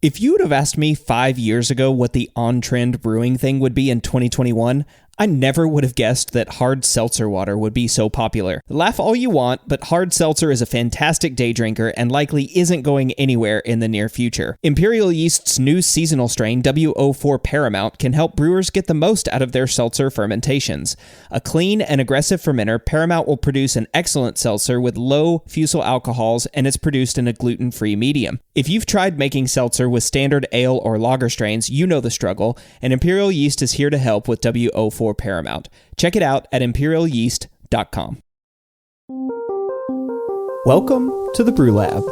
If you would have asked me 5 years ago what the on-trend brewing thing would be in 2021, I never would have guessed that hard seltzer water would be so popular. Laugh all you want, but hard seltzer is a fantastic day drinker and likely isn't going anywhere in the near future. Imperial Yeast's new seasonal strain, W04 Paramount, can help brewers get the most out of their seltzer fermentations. A clean and aggressive fermenter, Paramount will produce an excellent seltzer with low fusel alcohols, and it's produced in a gluten-free medium. If you've tried making seltzer with standard ale or lager strains, you know the struggle, and Imperial Yeast is here to help with W04 Paramount. Check it out at imperialyeast.com. Welcome to the Brew Lab.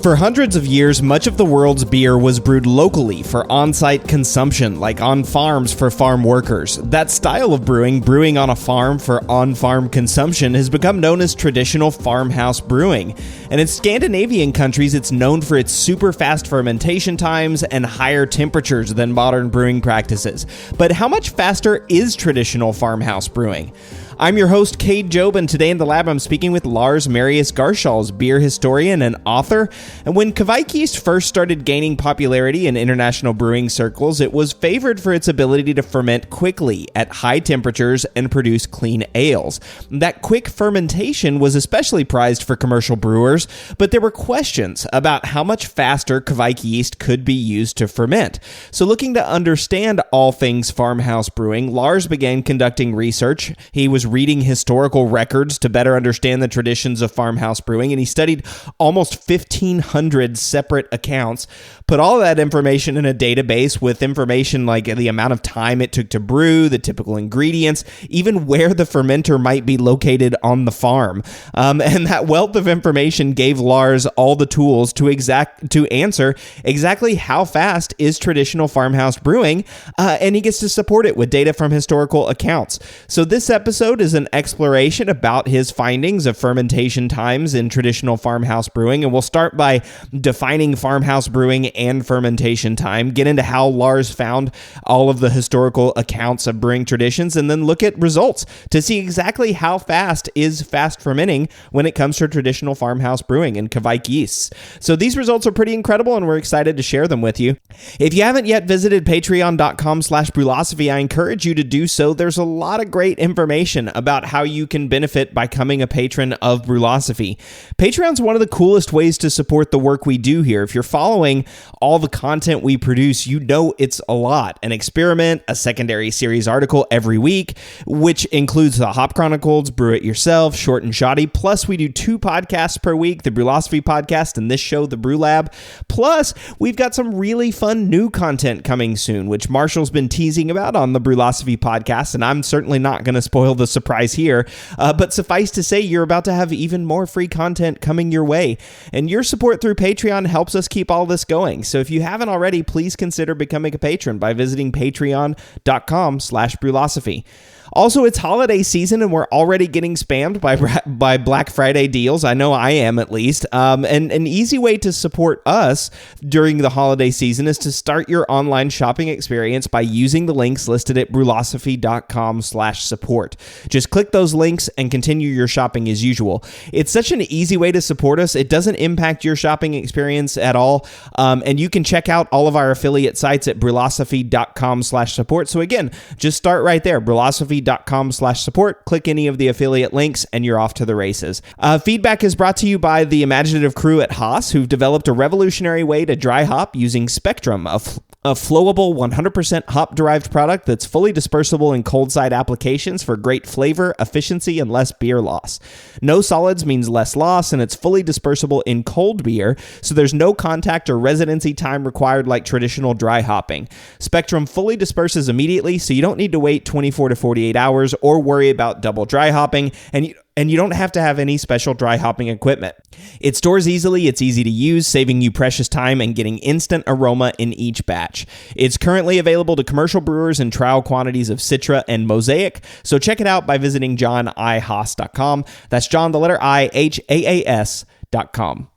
For hundreds of years, much of the world's beer was brewed locally for on-site consumption, like on farms for farm workers. That style of brewing on a farm for on-farm consumption, has become known as traditional farmhouse brewing. And in Scandinavian countries, it's known for its super fast fermentation times and higher temperatures than modern brewing practices. But how much faster is traditional farmhouse brewing? I'm your host, Cade, and today in the lab I'm speaking with Lars Marius Garshol, beer historian and author. And when Kveik yeast first started gaining popularity in international brewing circles, it was favored for its ability to ferment quickly at high temperatures and produce clean ales. That quick fermentation was especially prized for commercial brewers, but there were questions about how much faster Kveik yeast could be used to ferment. So looking to understand all things farmhouse brewing, Lars began conducting research. He was reading historical records to better understand the traditions of farmhouse brewing, and he studied almost 1,500 separate accounts, put all that information in a database with information like the amount of time it took to brew, the typical ingredients, even where the fermenter might be located on the farm. And that wealth of information gave Lars all the tools to answer exactly how fast is traditional farmhouse brewing, and he gets to support it with data from historical accounts. So this episode is an exploration about his findings of fermentation times in traditional farmhouse brewing, and we'll start by defining farmhouse brewing and fermentation time, get into how Lars found all of the historical accounts of brewing traditions, and then look at results to see exactly how fast is fast fermenting when it comes to traditional farmhouse brewing and Kveik yeasts. So these results are pretty incredible, and we're excited to share them with you. If you haven't yet visited patreon.com/brewlosophy, I encourage you to do so. There's a lot of great information about how you can benefit by becoming a patron of Brewlosophy. Patreon's one of the coolest ways to support the work we do here. If you're following all the content we produce, you know it's a lot. An experiment, a secondary series article every week, which includes the Hop Chronicles, Brew It Yourself, Short and Shoddy. Plus, we do 2 podcasts per week, the Brewlosophy podcast and this show, the Brew Lab. Plus, we've got some really fun new content coming soon, which Marshall's been teasing about on the Brewlosophy podcast, and I'm certainly not going to spoil the surprise here, but suffice to say, you're about to have even more free content coming your way, and your support through Patreon helps us keep all this going. So if you haven't already, please consider becoming a patron by visiting patreon.com/brewlosophy. Also, it's holiday season, and we're already getting spammed by Black Friday deals. I know I am, at least. And an easy way to support us during the holiday season is to start your online shopping experience by using the links listed at brewlosophy.com/support. Just click those links and continue your shopping as usual. It's such an easy way to support us. It doesn't impact your shopping experience at all. And you can check out all of our affiliate sites at brewlosophy.com/support. So again, just start right there, brewlosophy.com/support. Click any of the affiliate links and you're off to the races. Feedback is brought to you by the imaginative crew at Haas, who've developed a revolutionary way to dry hop using Spectrum, a flowable 100% hop-derived product that's fully dispersible in cold side applications for great flavor, efficiency, and less beer loss. No solids means less loss, and it's fully dispersible in cold beer, so there's no contact or residency time required like traditional dry hopping. Spectrum fully disperses immediately, so you don't need to wait 24 to 48 hours or worry about double dry hopping, and you don't have to have any special dry hopping equipment. It stores easily, it's easy to use, saving you precious time and getting instant aroma in each batch. It's currently available to commercial brewers in trial quantities of Citra and Mosaic, so check it out by visiting johnihaas.com. That's John, the letter I, Haas.com.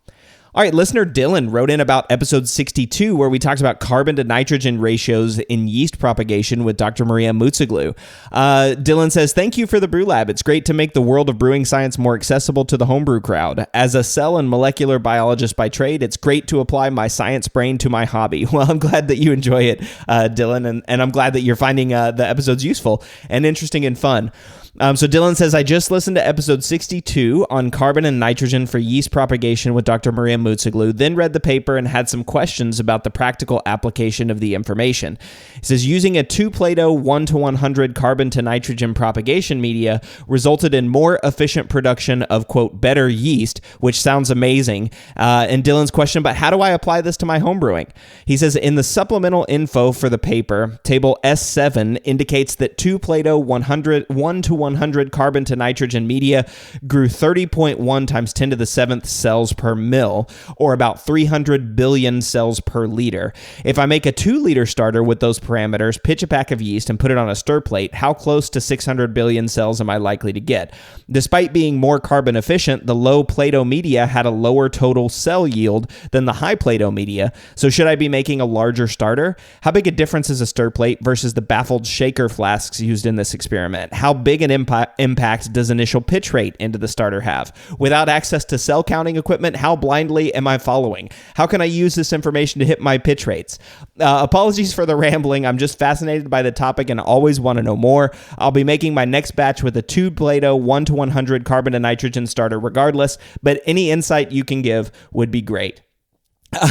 All right, listener Dylan wrote in about episode 62, where we talked about carbon to nitrogen ratios in yeast propagation with Dr. Maria Mutsoglu. Dylan says, thank you for the Brew Lab. It's great to make the world of brewing science more accessible to the homebrew crowd. As a cell and molecular biologist by trade, it's great to apply my science brain to my hobby. Well, I'm glad that you enjoy it, Dylan, and I'm glad that you're finding the episodes useful and interesting and fun. So Dylan says, I just listened to episode 62 on carbon and nitrogen for yeast propagation with Dr. Maria Mutsoglu, then read the paper and had some questions about the practical application of the information. He says, using a 2 Plato 1:100 carbon to nitrogen propagation media resulted in more efficient production of, quote, better yeast, which sounds amazing. And Dylan's question, but how do I apply this to my homebrewing? He says, in the supplemental info for the paper, table S7 indicates that 2 Plato 1:100 carbon to nitrogen media grew 30.1 times 10 to the 7th cells per mil, or about 300 billion cells per liter. If I make a 2-liter starter with those parameters, pitch a pack of yeast, and put it on a stir plate, how close to 600 billion cells am I likely to get? Despite being more carbon efficient, the low Plato media had a lower total cell yield than the high Plato media. So should I be making a larger starter? How big a difference is a stir plate versus the baffled shaker flasks used in this experiment? How big an impact does initial pitch rate into the starter have? Without access to cell counting equipment, how blindly am I following? How can I use this information to hit my pitch rates? Apologies for the rambling. I'm just fascinated by the topic and always want to know more. I'll be making my next batch with a 2 Plato 1:100 carbon to nitrogen starter regardless, but any insight you can give would be great.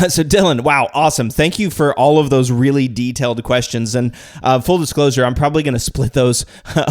So Dylan, wow, awesome. Thank you for all of those really detailed questions. And full disclosure, I'm probably going to split those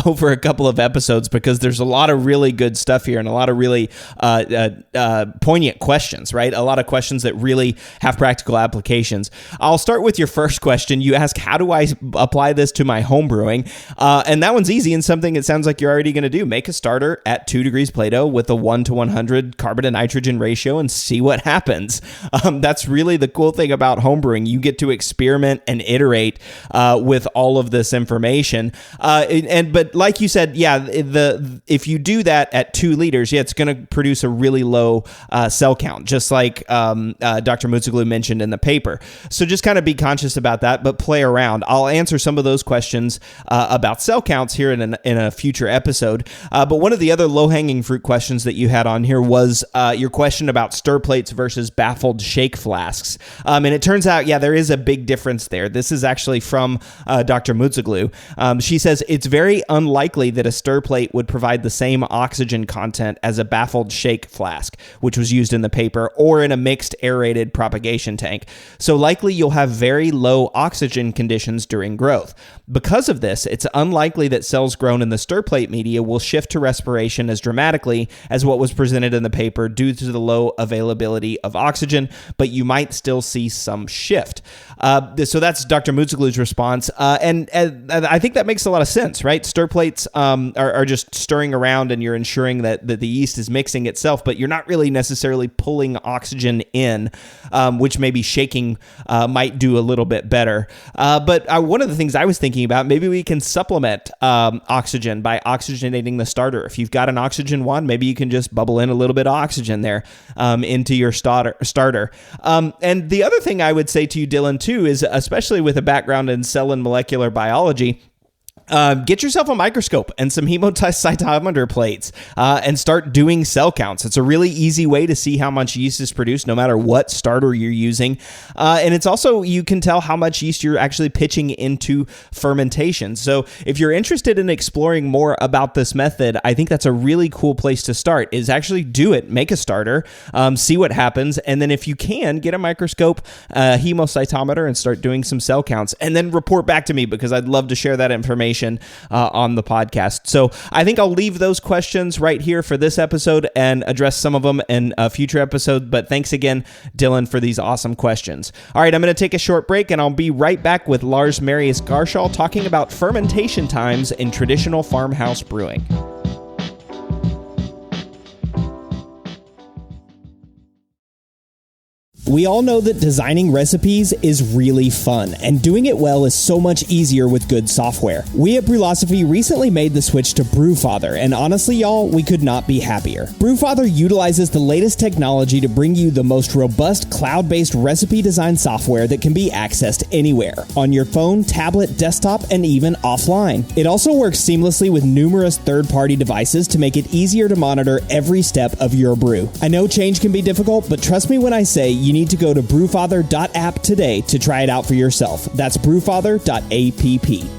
over a couple of episodes because there's a lot of really good stuff here and a lot of really poignant questions, right? A lot of questions that really have practical applications. I'll start with your first question. You ask, how do I apply this to my home brewing? And that one's easy and something it sounds like you're already going to do. Make a starter at 2 degrees Plato with a 1:100 carbon to nitrogen ratio and see what happens. That's really the cool thing about homebrewing. You get to experiment and iterate with all of this information. But like you said, if you do that at 2 liters, it's going to produce a really low cell count, just like Dr. Mutsoglu mentioned in the paper. So just kind of be conscious about that, but play around. I'll answer some of those questions about cell counts here in a future episode. But one of the other low-hanging fruit questions that you had on here was your question about stir plates versus baffled shake flasks. And it turns out, there is a big difference there. This is actually from Dr. Mutsoglu. She says, it's very unlikely that a stir plate would provide the same oxygen content as a baffled shake flask, which was used in the paper, or in a mixed aerated propagation tank. So likely you'll have very low oxygen conditions during growth. Because of this, it's unlikely that cells grown in the stir plate media will shift to respiration as dramatically as what was presented in the paper due to the low availability of oxygen, but you might still see some shift. So that's Dr. Mutsoglu's response. And I think that makes a lot of sense, right? Stir plates are just stirring around and you're ensuring that the yeast is mixing itself, but you're not really necessarily pulling oxygen in, which maybe shaking might do a little bit better. But one of the things I was thinking about, maybe we can supplement oxygen by oxygenating the starter. If you've got an oxygen wand, maybe you can just bubble in a little bit of oxygen there into your starter. And the other thing I would say to you, Dylan, too, is especially with a background in cell and molecular biology, get yourself a microscope and some hemocytometer plates and start doing cell counts. It's a really easy way to see how much yeast is produced no matter what starter you're using. And it's also, you can tell how much yeast you're actually pitching into fermentation. So if you're interested in exploring more about this method, I think that's a really cool place to start, is actually do it. Make a starter, see what happens. And then if you can, get a microscope, hemocytometer, and start doing some cell counts. And then report back to me because I'd love to share that information on the podcast. So I think I'll leave those questions right here for this episode and address some of them in a future episode. But thanks again, Dylan, for these awesome questions. All right, I'm going to take a short break and I'll be right back with Lars Marius Garshol talking about fermentation times in traditional farmhouse brewing. We all know that designing recipes is really fun, and doing it well is so much easier with good software. We at Brewlosophy recently made the switch to Brewfather, and honestly, y'all, we could not be happier. Brewfather utilizes the latest technology to bring you the most robust cloud-based recipe design software that can be accessed anywhere, on your phone, tablet, desktop, and even offline. It also works seamlessly with numerous third-party devices to make it easier to monitor every step of your brew. I know change can be difficult, but trust me when I say you need to go to brewfather.app today to try it out for yourself. That's brewfather.app.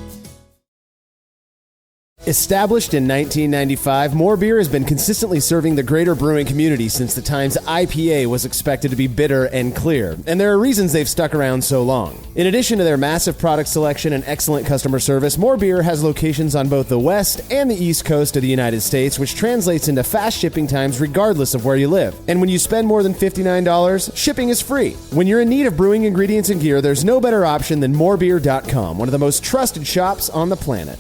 Established in 1995, More Beer has been consistently serving the greater brewing community since the times IPA was expected to be bitter and clear, and there are reasons they've stuck around so long. In addition to their massive product selection and excellent customer service, More Beer has locations on both the west and the east coast of the United States, which translates into fast shipping times regardless of where you live. And when you spend more than $59, shipping is free. When you're in need of brewing ingredients and gear, there's no better option than morebeer.com, one of the most trusted shops on the planet.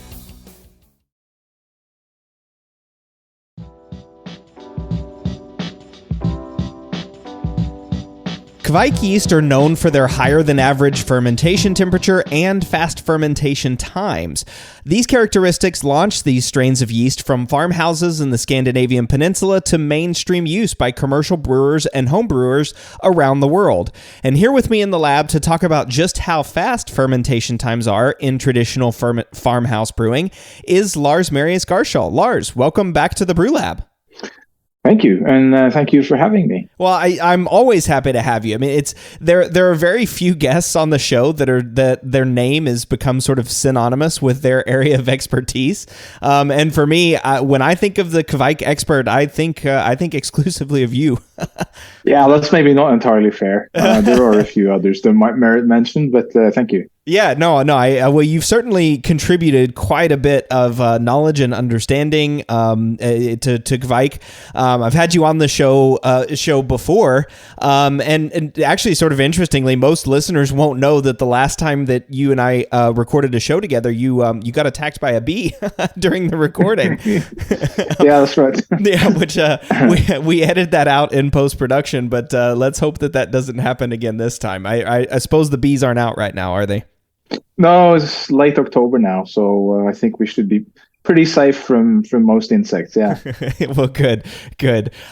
Kveik yeast are known for their higher than average fermentation temperature and fast fermentation times. These characteristics launched these strains of yeast from farmhouses in the Scandinavian peninsula to mainstream use by commercial brewers and home brewers around the world. And here with me in the lab to talk about just how fast fermentation times are in traditional farmhouse brewing is Lars Marius Garshol. Lars, welcome back to the Brew Lab. Thank you, and thank you for having me. Well, I'm always happy to have you. I mean, there are very few guests on the show that their name has become sort of synonymous with their area of expertise. And for me, when I think of the Kveik expert, I think exclusively of you. Yeah, that's maybe not entirely fair. There are a few others that might merit mention, but thank you. Yeah, no. Well, you've certainly contributed quite a bit of knowledge and understanding to Kveik. I've had you on the show before, and actually, sort of interestingly, most listeners won't know that the last time that you and I recorded a show together, you got attacked by a bee during the recording. Yeah, that's right. Yeah, which we edited that out in post-production, but let's hope that doesn't happen again this time. I suppose the bees aren't out right now, are they? No, it's late October now, so I think we should be pretty safe from most insects. Yeah. Well, good.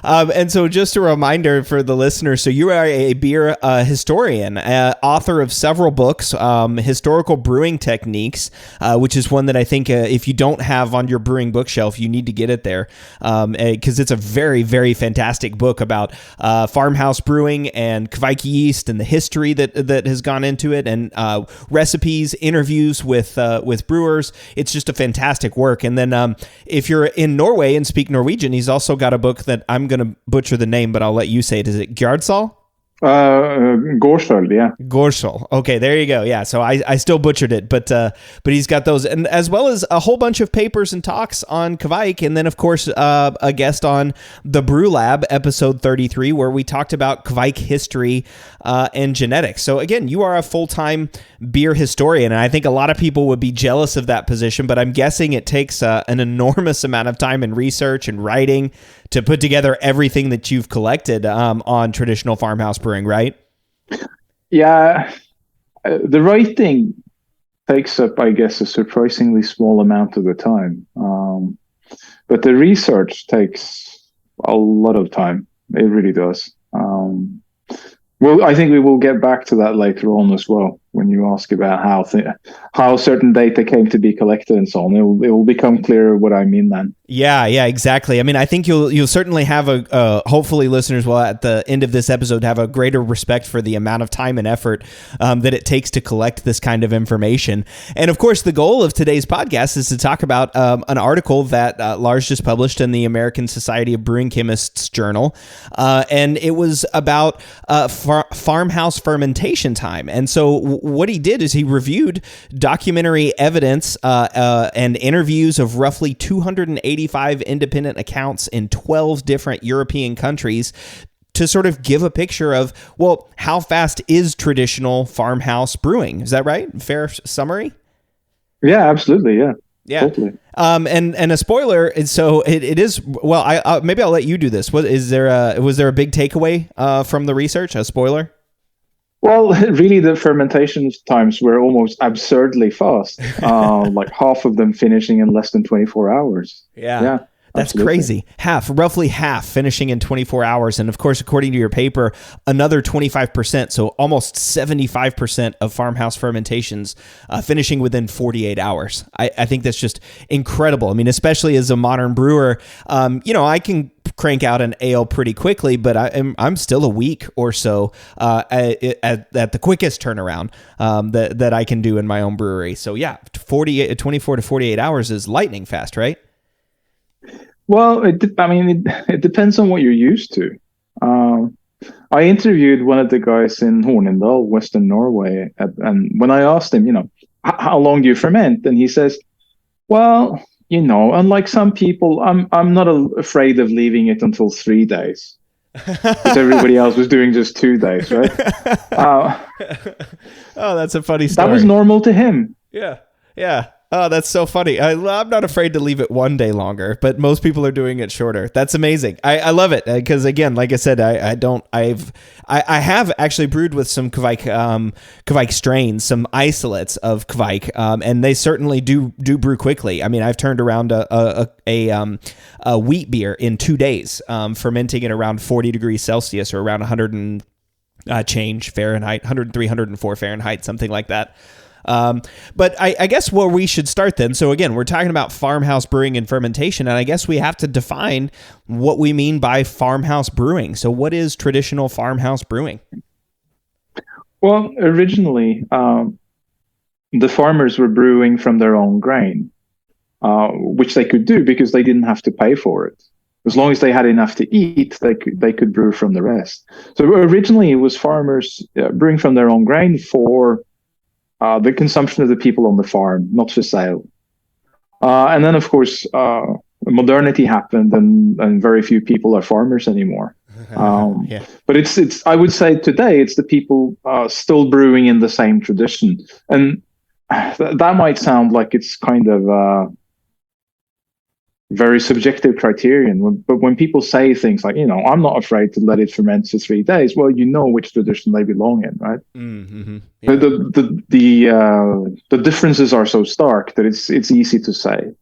And so just a reminder for the listeners, so you are a beer historian, author of several books, Historical Brewing Techniques, which is one that I think if you don't have on your brewing bookshelf, you need to get it there, because it's a very, very fantastic book about farmhouse brewing and Kveik yeast and the history that has gone into it, and recipes, interviews with brewers. It's just a fantastic work. And then if you're in Norway and speak Norwegian, he's also got a book that I'm going to butcher the name, but I'll let you say it. Is it Gjardshol? Garshol, yeah. Garshol. Okay, there you go. Yeah, so I still butchered it, but he's got those, and as well as a whole bunch of papers and talks on Kveik, and then of course a guest on the Brew Lab, episode 33, where we talked about Kveik history and genetics. So again, you are a full-time beer historian, and I think a lot of people would be jealous of that position, but I'm guessing it takes an enormous amount of time and research and writing to put together everything that you've collected on traditional farmhouse brewing, right? Yeah, the writing takes up, I guess, a surprisingly small amount of the time. But the research takes a lot of time. It really does. Well, I think we will get back to that later on as well, when you ask about how certain data came to be collected and so on. It will become clearer what I mean then. Yeah, exactly. I mean, I think you'll certainly have hopefully listeners will at the end of this episode have a greater respect for the amount of time and effort that it takes to collect this kind of information. And of course, the goal of today's podcast is to talk about an article that Lars just published in the American Society of Brewing Chemists Journal, and it was about farmhouse fermentation time. And so what he did is he reviewed documentary evidence and interviews of roughly 285 independent accounts in 12 different European countries to sort of give a picture of, well, how fast is traditional farmhouse brewing? Is that right? Fair summary? Yeah, absolutely. Yeah. Yeah. Totally. And a spoiler. So it is. Well, maybe I'll let you do this. Was there a big takeaway from the research? A spoiler? Well, really, the fermentation times were almost absurdly fast. Like half of them finishing in less than 24 hours. Yeah. Yeah, That's absolutely. crazy. Roughly half finishing in 24 hours. And of course, according to your paper, another 25%, so almost 75% of farmhouse fermentations finishing within 48 hours. I think that's just incredible. I mean, especially as a modern brewer, I can crank out an ale pretty quickly, but I'm still a week or so at the quickest turnaround that I can do in my own brewery. So yeah, 24 to 48 hours is lightning fast, right? Well, it depends on what you're used to. Um, I interviewed one of the guys in Hornindal, Western Norway, and when I asked him, how long do you ferment? And he says, well, unlike some people, I'm not afraid of leaving it until 3 days because everybody else was doing just 2 days, right? Oh, that's a funny story. That was normal to him. Yeah. Yeah. Oh, that's so funny. I'm not afraid to leave it one day longer, but most people are doing it shorter. That's amazing. I love it because, again, like I said, I have actually brewed with some Kveik strains, some isolates of Kveik, and they certainly do brew quickly. I mean, I've turned around a wheat beer in 2 days, fermenting it around 40 degrees Celsius or around 100 and change Fahrenheit, 103, 104 Fahrenheit, something like that. But I guess where we should start then. So again, we're talking about farmhouse brewing and fermentation, and I guess we have to define what we mean by farmhouse brewing. So what is traditional farmhouse brewing? Well, originally, the farmers were brewing from their own grain, which they could do because they didn't have to pay for it. As long as they had enough to eat, they could brew from the rest. So originally, it was farmers brewing from their own grain for the consumption of the people on the farm, not for sale. And then, of course, modernity happened, and very few people are farmers anymore. Yeah. But it's I would say today it's the people still brewing in the same tradition, and that might sound like it's kind of very subjective criterion. But when people say things like, I'm not afraid to let it ferment for 3 days, well, you know which tradition they belong in, right? Mm-hmm. Yeah. The differences are so stark that it's easy to say.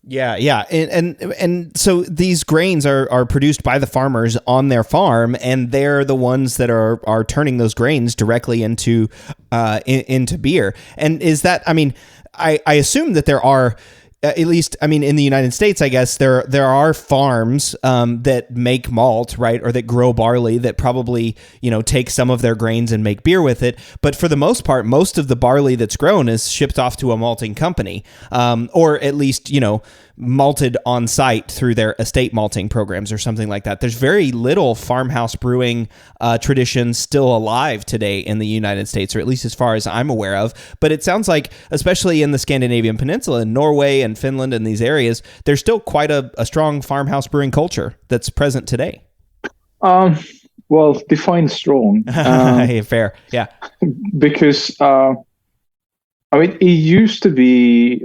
Yeah, and so these grains are produced by the farmers on their farm, and they're the ones that are turning those grains directly into beer. And is that? I mean, I assume that there are. At least, I mean, in the United States, I guess there are farms that make malt, right, or that grow barley that probably take some of their grains and make beer with it. But for the most part, most of the barley that's grown is shipped off to a malting company, or at least malted on site through their estate malting programs or something like that. There's very little farmhouse brewing tradition still alive today in the United States, or at least as far as I'm aware of. But it sounds like, especially in the Scandinavian Peninsula, in Norway and Finland and these areas, there's still quite a strong farmhouse brewing culture that's present today. Well, define strong. Fair, yeah. Because it used to be.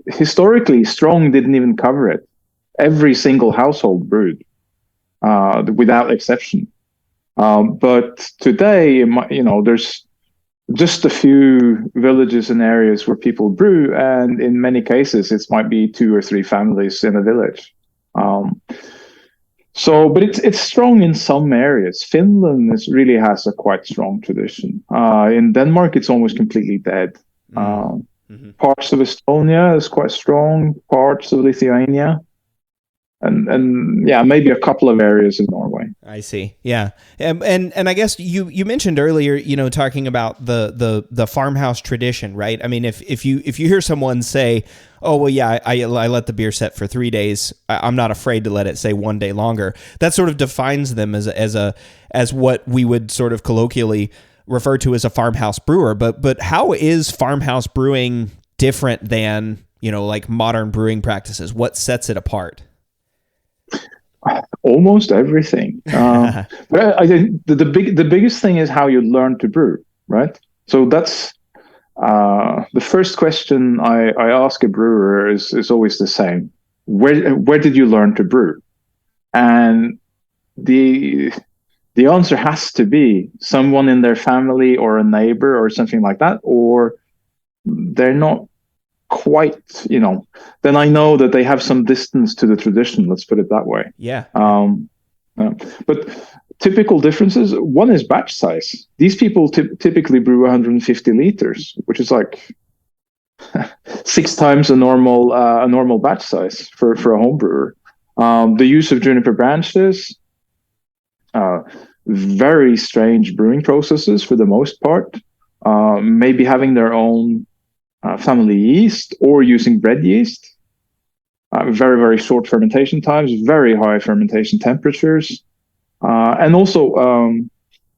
Historically, strong didn't even cover it. Every single household brewed, without exception. But today, there's just a few villages and areas where people brew, and in many cases, it might be 2 or 3 families in a village. But it's strong in some areas. Finland really has a quite strong tradition. In Denmark, it's almost completely dead. Mm-hmm. Parts of Estonia is quite strong. Parts of Lithuania, and yeah, maybe a couple of areas in Norway. I see. Yeah, and I guess you mentioned earlier, talking about the farmhouse tradition, right? I mean, if you hear someone say, "Oh, well, yeah, I let the beer set for 3 days. I'm not afraid to let it say 1 day longer." That sort of defines them as what we would sort of colloquially refer to as a farmhouse brewer. But how is farmhouse brewing different than like modern brewing practices? What sets it apart? Almost everything. But I think the biggest thing is how you learn to brew, right? So that's the first question I ask a brewer is always the same. Where did you learn to brew? And the answer has to be someone in their family or a neighbor or something like that, or they're not quite, then I know that they have some distance to the tradition. Let's put it that way. Yeah. But typical differences, one is batch size. These people typically brew 150 liters, which is like 6 times a normal batch size for a home brewer. The use of juniper branches, very strange brewing processes for the most part. Maybe having their own family yeast or using bread yeast. Very, very short fermentation times, very high fermentation temperatures, and also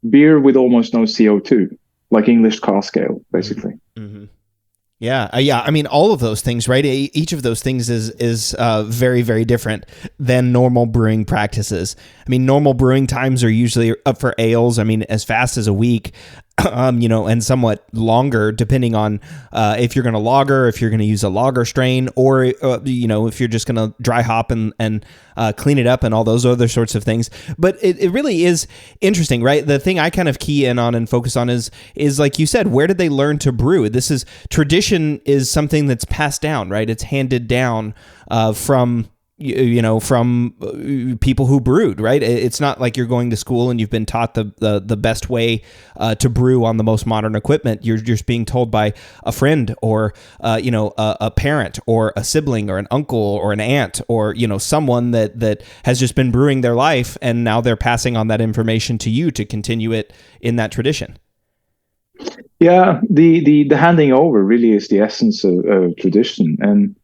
beer with almost no CO2, like English cask ale, basically. Mm-hmm. Yeah. I mean, all of those things, right? Each of those things is very, very different than normal brewing practices. I mean, normal brewing times are usually up for ales, I mean, as fast as a week, and somewhat longer depending on if you're going to lager, if you're going to use a lager strain, or, if you're just going to dry hop and clean it up and all those other sorts of things. But it really is interesting, right? The thing I kind of key in on and focus on is like you said, where did they learn to brew? This is tradition, is something that's passed down, right? It's handed down from people who brewed, right? It's not like you're going to school and you've been taught the best way to brew on the most modern equipment. You're just being told by a friend or a parent or a sibling or an uncle or an aunt or someone that has just been brewing their life, and now they're passing on that information to you to continue it in that tradition. Yeah, the handing over really is the essence of tradition. And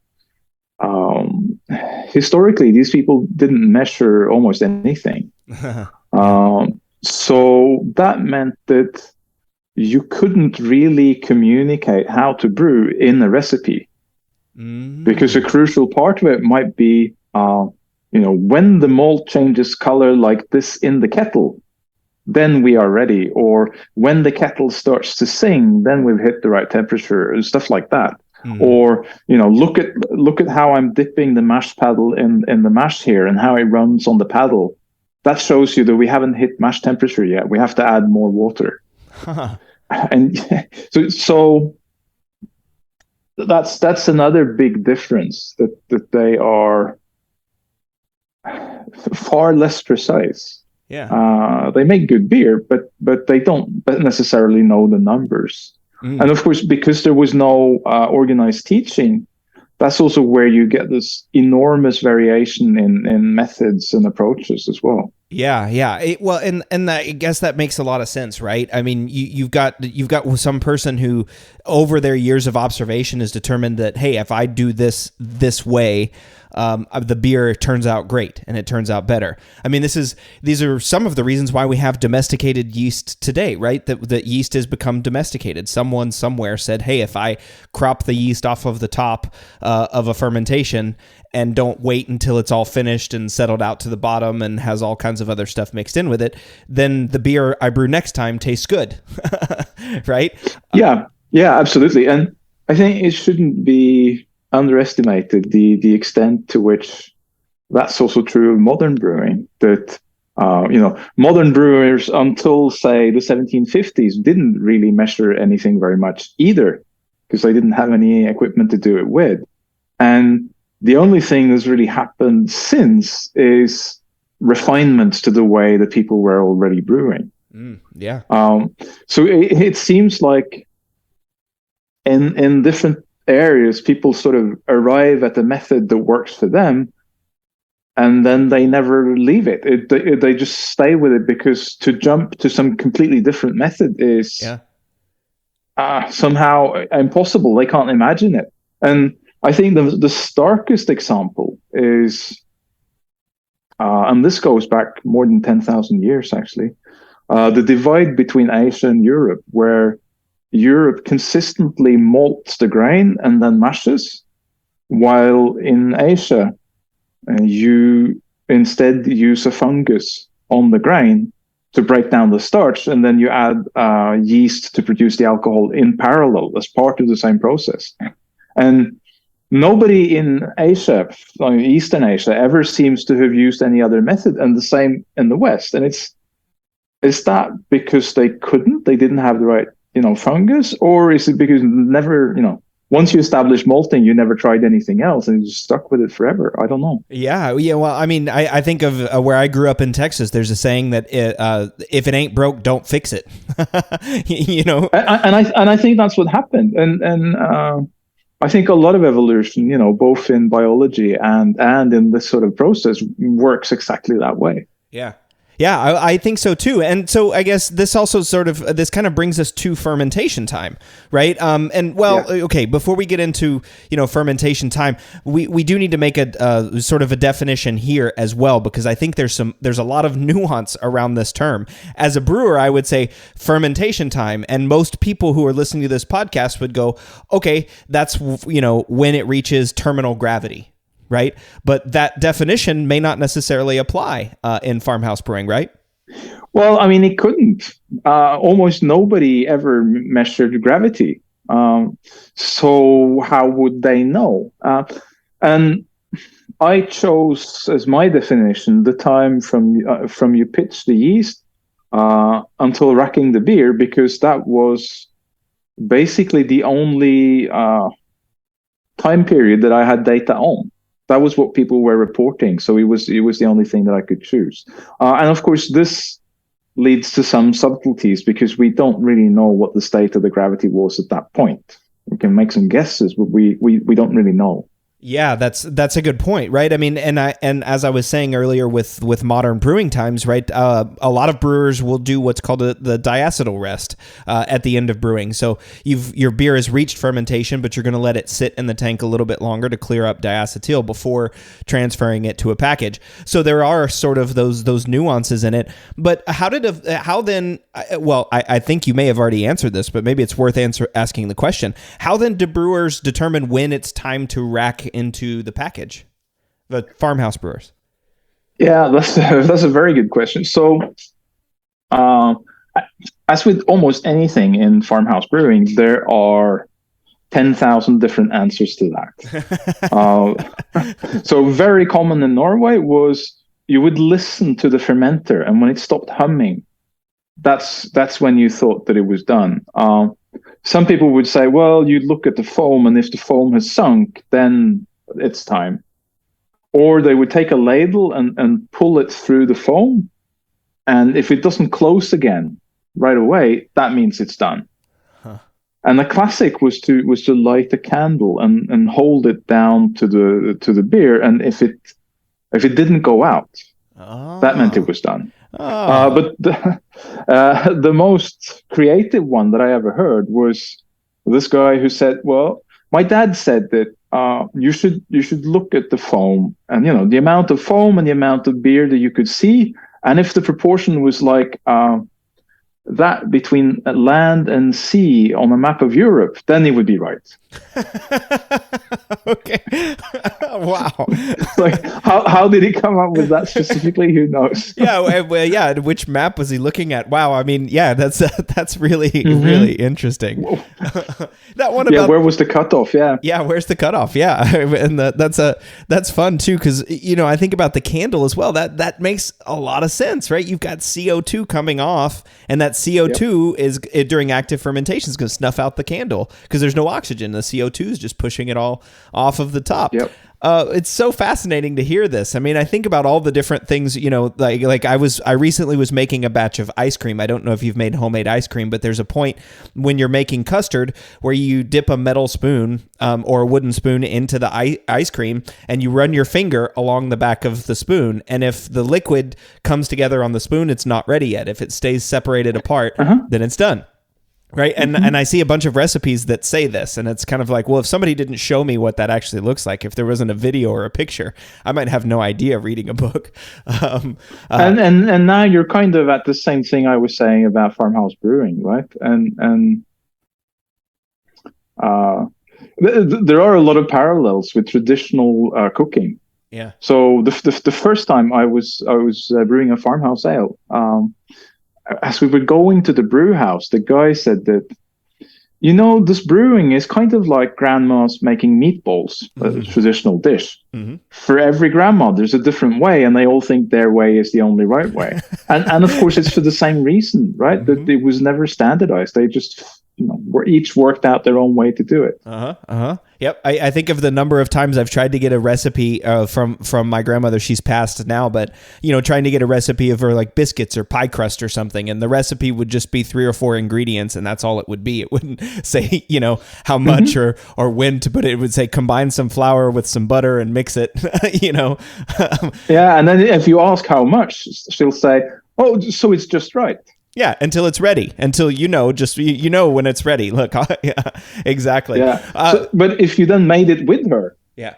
historically, these people didn't measure almost anything. So that meant that you couldn't really communicate how to brew in a recipe. Mm-hmm. Because a crucial part of it might be, when the malt changes color like this in the kettle, then we are ready. Or when the kettle starts to sing, then we've hit the right temperature, and stuff like that. Mm-hmm. Or look at how I'm dipping the mash paddle in the mash here and how it runs on the paddle. That shows you that we haven't hit mash temperature yet. We have to add more water. And so that's another big difference, that they are far less precise. Yeah. They make good beer, but they don't necessarily know the numbers. And of course, because there was no organized teaching, that's also where you get this enormous variation in methods and approaches as well. Yeah. And I guess that makes a lot of sense, right? I mean, you've got some person who, over their years of observation, has determined that, hey, if I do this way, the beer turns out great and it turns out better. I mean, these are some of the reasons why we have domesticated yeast today, right? That yeast has become domesticated. Someone somewhere said, hey, if I crop the yeast off of the top of a fermentation and don't wait until it's all finished and settled out to the bottom and has all kinds of other stuff mixed in with it, then the beer I brew next time tastes good, right? Yeah, absolutely. And I think it shouldn't be underestimated the extent to which that's also true of modern brewing. That modern brewers until say the 1750s didn't really measure anything very much either, because they didn't have any equipment to do it with. And the only thing that's really happened since is refinements to the way that people were already brewing. Yeah. So it seems like in different areas, people sort of arrive at a method that works for them, and then they never leave it. They just stay with it, because to jump to some completely different method is somehow impossible. They can't imagine it. And I think the starkest example is, and this goes back more than 10,000 years actually, the divide between Asia and Europe, where Europe consistently malts the grain and then mashes, while in Asia, you instead use a fungus on the grain to break down the starch, and then you add yeast to produce the alcohol in parallel as part of the same process. And nobody in Asia, Eastern Asia, ever seems to have used any other method, and the same in the West. And Is that because they didn't have the right, fungus, or is it because never, once you establish malting, you never tried anything else and you just stuck with it forever? I don't know. Yeah. Well, I mean, I think of where I grew up in Texas. There's a saying that if it ain't broke, don't fix it. And I think that's what happened. And I think a lot of evolution, both in biology and in this sort of process, works exactly that way. Yeah. Yeah, I think so too. And so I guess this also this kind of brings us to fermentation time, right? Okay, before we get into, fermentation time, we do need to make a sort of a definition here as well, because I think there's a lot of nuance around this term. As a brewer, I would say fermentation time, and most people who are listening to this podcast would go, okay, that's, when it reaches terminal gravity. Right? But that definition may not necessarily apply in farmhouse brewing, right? Well, I mean, it couldn't. Almost nobody ever measured gravity. So how would they know? And I chose as my definition the time from you pitch the yeast until racking the beer, because that was basically the only time period that I had data on. That was what people were reporting, so it was the only thing that I could choose. And of course, this leads to some subtleties, because we don't really know what the state of the gravity was at that point. We can make some guesses, but we don't really know. Yeah, that's a good point, right? I mean, and as I was saying earlier with modern brewing times, right? A lot of brewers will do what's called the diacetyl rest at the end of brewing. So your beer has reached fermentation, but you're going to let it sit in the tank a little bit longer to clear up diacetyl before transferring it to a package. So there are sort of those nuances in it. But how then? Well, I think you may have already answered this, but maybe it's worth asking the question: how then do brewers determine when it's time to rack into the package, the farmhouse brewers? Yeah, that's a very good question. So, as with almost anything in farmhouse brewing, there are 10,000 different answers to that. So, very common in Norway was you would listen to the fermenter, and when it stopped humming, that's when you thought that it was done. Some people would say, well, you look at the foam, and if the foam has sunk, then it's time. Or they would take a ladle and pull it through the foam, and if it doesn't close again right away, that means it's done. Huh. And the classic was to light a candle and hold it down to the beer, and if it didn't go out, that meant it was done. But the most creative one that I ever heard was this guy who said, well, my dad said that you should look at the foam, and the amount of foam and the amount of beer that you could see, and if the proportion was like that between land and sea on a map of Europe, then it would be right. Okay. Wow. Like, how did he come up with that specifically? Who knows? Yeah. Which map was he looking at? Wow. I mean, yeah, that's really, really interesting. That one about, where was the cutoff? Yeah. Where's the cutoff? Yeah. And that's fun too. Cause I think about the candle as well. That makes a lot of sense, right? You've got CO2 coming off, and that CO2 is during active fermentation is going to snuff out the candle because there's no oxygen. The CO2 is just pushing it all off of the top. Yep. It's so fascinating to hear this. I mean, I think about all the different things, like I recently was making a batch of ice cream. I don't know if you've made homemade ice cream, but there's a point when you're making custard where you dip a metal spoon or a wooden spoon into the ice cream, and you run your finger along the back of the spoon. And if the liquid comes together on the spoon, it's not ready yet. If it stays separated apart, then it's done. Right. And and I see a bunch of recipes that say this, and it's kind of like, well, if somebody didn't show me what that actually looks like, if there wasn't a video or a picture, I might have no idea reading a book. And now you're kind of at the same thing I was saying about farmhouse brewing, right? And there are a lot of parallels with traditional cooking. Yeah. So the first time I was brewing a farmhouse ale, as we were going to the brew house, the guy said that this brewing is kind of like grandmas making meatballs, a traditional dish. Mm-hmm. For every grandma, there's a different way, and they all think their way is the only right way. and of course, it's for the same reason, right? Mm-hmm. That it was never standardized. They just, were each worked out their own way to do it. Yep. I think of the number of times I've tried to get a recipe from my grandmother. She's passed now, but trying to get a recipe of her like biscuits or pie crust or something, and the recipe would just be 3 or 4 ingredients, and that's all it would be. It wouldn't say how much or when to put it. It would say combine some flour with some butter and mix it. Yeah, and then if you ask how much, she'll say, "Oh, so it's just right." Yeah, until it's ready. Until when it's ready. Look, yeah, exactly. Yeah. But if you then made it with her, yeah,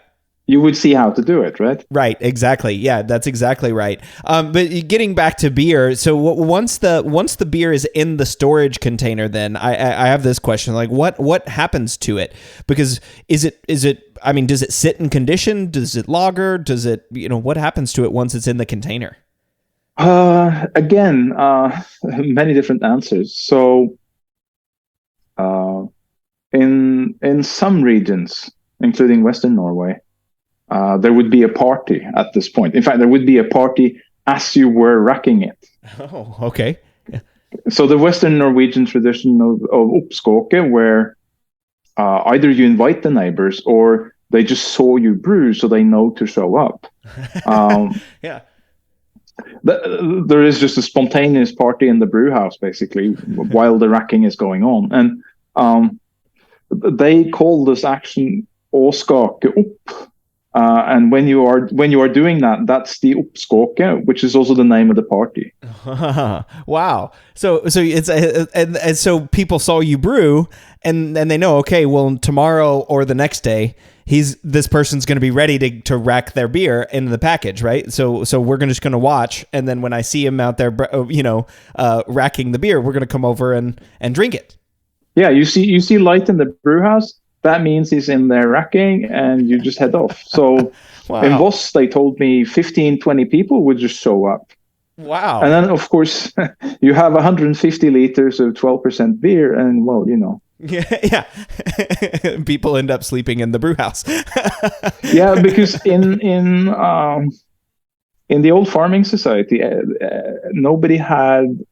you would see how to do it, right? Right, exactly. Yeah, that's exactly right. But getting back to beer, so once the beer is in the storage container, then I have this question: like, what happens to it? Because is it? I mean, does it sit in condition? Does it lager? Does it? What happens to it once it's in the container? Again, many different answers. So, in some regions, including Western Norway, there would be a party at this point. In fact, there would be a party as you were racking it. Oh, okay. Yeah. So the Western Norwegian tradition of oppskåke, where either you invite the neighbors or they just saw you brew, so they know to show up. Yeah. There is just a spontaneous party in the brew house, basically, while the racking is going on. And they call this action åskake opp. And when you are doing that, that's the oppskåke, which is also the name of the party. Wow! So it's and so people saw you brew, and they know, okay, well, tomorrow or the next day, this person's going to be ready to rack their beer in the package, right? So we're just going to watch, and then when I see him out there, racking the beer, we're going to come over and drink it. Yeah, you see light in the brew house. That means he's in there racking, and you just head off. So wow. In Voss, they told me 15, 20 people would just show up. Wow. And then, of course, you have 150 liters of 12% beer, and, well, Yeah. People end up sleeping in the brew house. Yeah, because in the old farming society, nobody had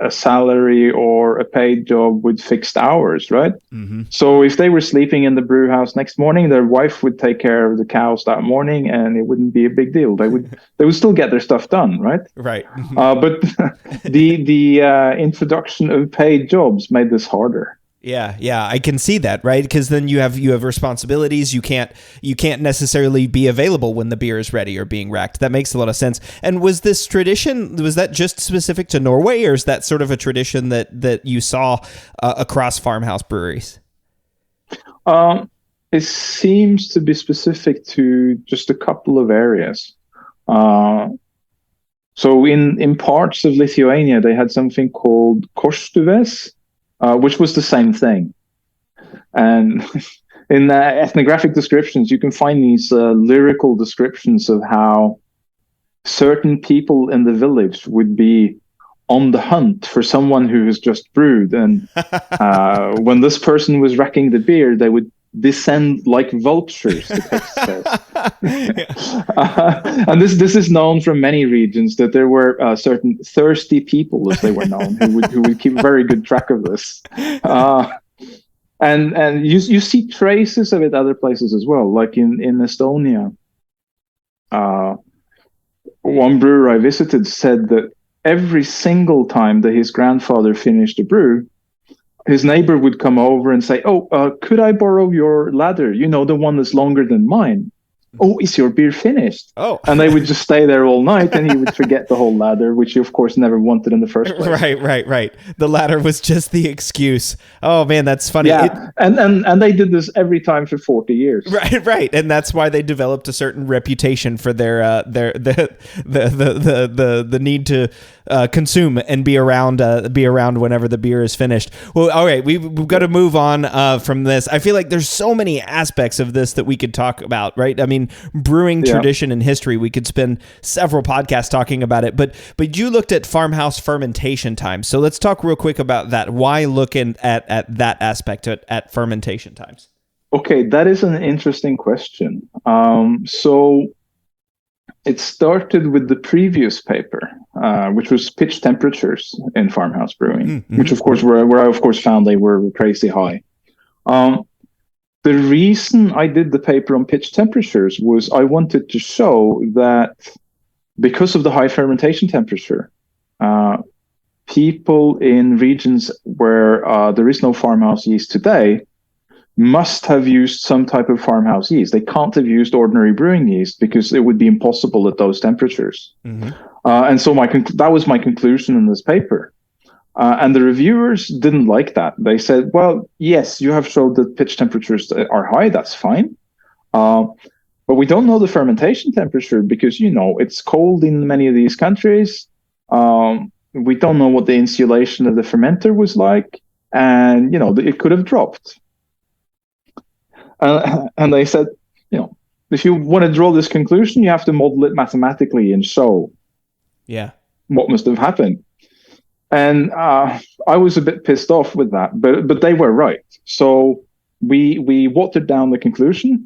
a salary or a paid job with fixed hours, right? Mm-hmm. So if they were sleeping in the brew house next morning, their wife would take care of the cows that morning, and it wouldn't be a big deal. They would still get their stuff done, right? Right. But the introduction of paid jobs made this harder. Yeah, I can see that, right? Because then you have responsibilities. You can't necessarily be available when the beer is ready or being racked. That makes a lot of sense. And was this tradition, was that just specific to Norway, or is that sort of a tradition that you saw across farmhouse breweries? It seems to be specific to just a couple of areas. So in parts of Lithuania, they had something called korstuves, which was the same thing. And in the ethnographic descriptions, you can find these lyrical descriptions of how certain people in the village would be on the hunt for someone who has just brewed. And when this person was racking the beer, they would descend like vultures, the text says. And this is known from many regions, that there were certain thirsty people, as they were known, who would keep very good track of this. And you see traces of it other places as well, like in Estonia. One brewer I visited said that every single time that his grandfather finished a brew, his neighbor would come over and say, could I borrow your ladder? The one that's longer than mine. Oh, is your beer finished? Oh. And they would just stay there all night, and he would forget the whole ladder, which he, of course, never wanted in the first place. Right. The ladder was just the excuse. Oh, man, that's funny. Yeah, and they did this every time for 40 years. Right. And that's why they developed a certain reputation for their the need to consume and be around whenever the beer is finished. Well, all right, we've got to move on from this. I feel like there's so many aspects of this that we could talk about, right? I mean, brewing tradition and history, we could spend several podcasts talking about it, but you looked at farmhouse fermentation times. So let's talk real quick about that. Why look at that aspect at fermentation times? Okay, that is an interesting question. So it started with the previous paper, which was pitch temperatures in farmhouse brewing, which of course where I of course found they were crazy high. The reason I did the paper on pitch temperatures was I wanted to show that because of the high fermentation temperature, people in regions where there is no farmhouse yeast today must have used some type of farmhouse yeast. They can't have used ordinary brewing yeast because it would be impossible at those temperatures. And so that was my conclusion in this paper. And the reviewers didn't like that. They said, well, yes, you have showed that pitch temperatures are high. That's fine. But we don't know the fermentation temperature because, it's cold in many of these countries. We don't know what the insulation of the fermenter was like. And, it could have dropped. And they said, if you want to draw this conclusion, you have to model it mathematically and show what must have happened. And I was a bit pissed off with that, but they were right. So we watered down the conclusion.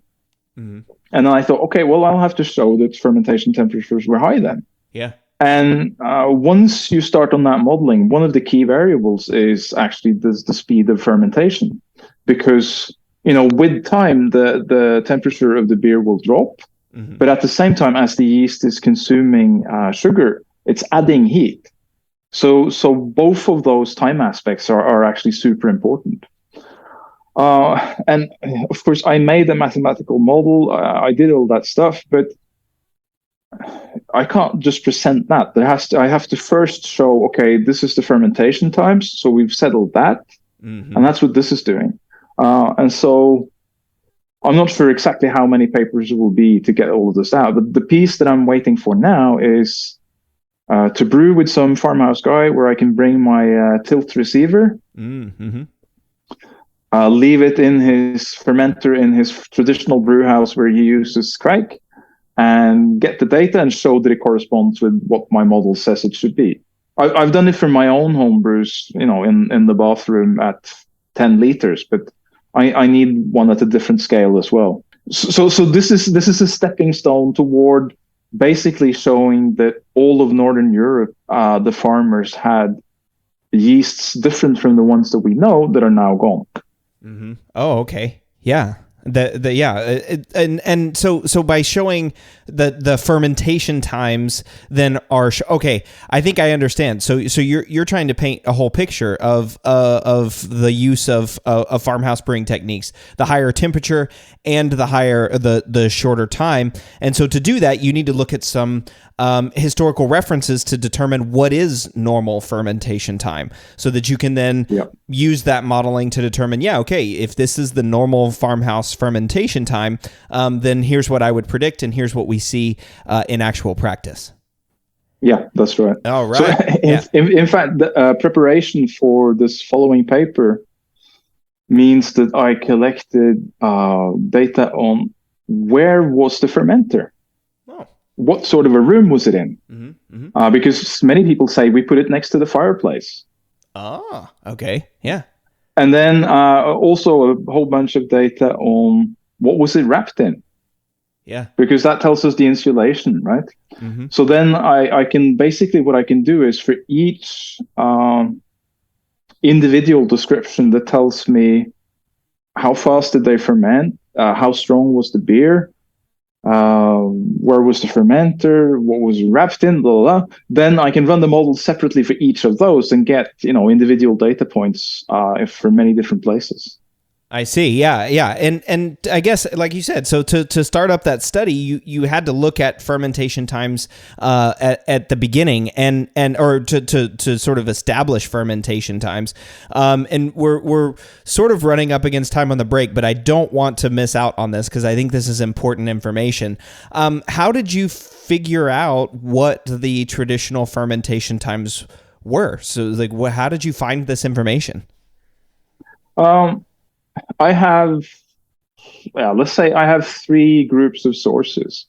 And then I thought, okay, well, I'll have to show that fermentation temperatures were high then. Yeah. And once you start on that modeling, one of the key variables is actually the speed of fermentation, because with time, the temperature of the beer will drop. But at the same time, as the yeast is consuming sugar, it's adding heat. So both of those time aspects are actually super important. And of course, I made a mathematical model. I did all that stuff, but I can't just present that. I have to first show, okay, this is the fermentation times. So we've settled that. And that's what this is doing. And so I'm not sure exactly how many papers it will be to get all of this out. But the piece that I'm waiting for now is to brew with some farmhouse guy where I can bring my tilt receiver, leave it in his fermenter in his traditional brew house where he uses Craig, and get the data and show that it corresponds with what my model says it should be. I've done it for my own home brews, in the bathroom at 10 liters, but I need one at a different scale as well. So this is a stepping stone toward basically showing that all of Northern Europe, the farmers had yeasts different from the ones that we know that are now gone. Oh, okay. Yeah. And so by showing the fermentation times then are okay, I think I understand. So you're trying to paint a whole picture of the use of farmhouse brewing techniques, the higher temperature and the shorter time. And so to do that, you need to look at some historical references to determine what is normal fermentation time, so that you can then use that modeling to determine, if this is the normal farmhouse fermentation time, then here's what I would predict, and here's what we see in actual practice. Yeah, that's right. All right. So in fact, the preparation for this following paper means that I collected data on where was the fermenter. What sort of a room was it in? Because many people say we put it next to the fireplace. Oh, okay. Yeah. And then also a whole bunch of data on what was it wrapped in. Yeah. Because that tells us the insulation, right? So then I can basically, what I can do is for each individual description that tells me how fast did they ferment, how strong was the beer, where was the fermenter, what was wrapped in, blah, blah, blah. Then I can run the model separately for each of those and get individual data points for many different places. I see. Yeah, yeah, and I guess, like you said, so to start up that study, you had to look at fermentation times at the beginning, and or to sort of establish fermentation times. And we're sort of running up against time on the break, but I don't want to miss out on this because I think this is important information. How did you figure out what the traditional fermentation times were? So, like, how did you find this information? I have, well, let's say I have three groups of sources.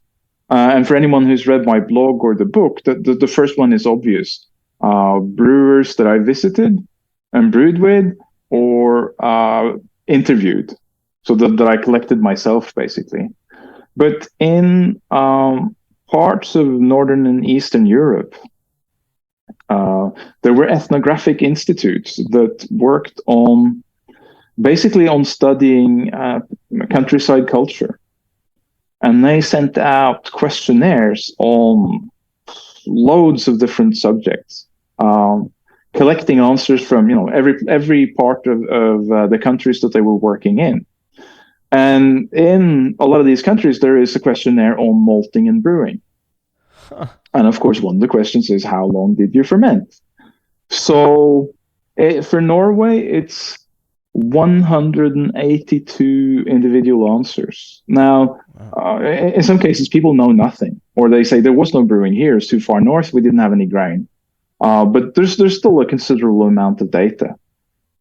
And for anyone who's read my blog or the book, the first one is obvious. Brewers that I visited and brewed with or interviewed. So that I collected myself, basically. But in parts of Northern and Eastern Europe, there were ethnographic institutes that worked basically on studying countryside culture. And they sent out questionnaires on loads of different subjects, collecting answers from every part of the countries that they were working in. And in a lot of these countries, there is a questionnaire on malting and brewing. Huh. And of course, one of the questions is, how long did you ferment? So for Norway, it's 182 individual answers. Now, in some cases, people know nothing, or they say there was no brewing here. It's too far north. We didn't have any grain. But there's still a considerable amount of data.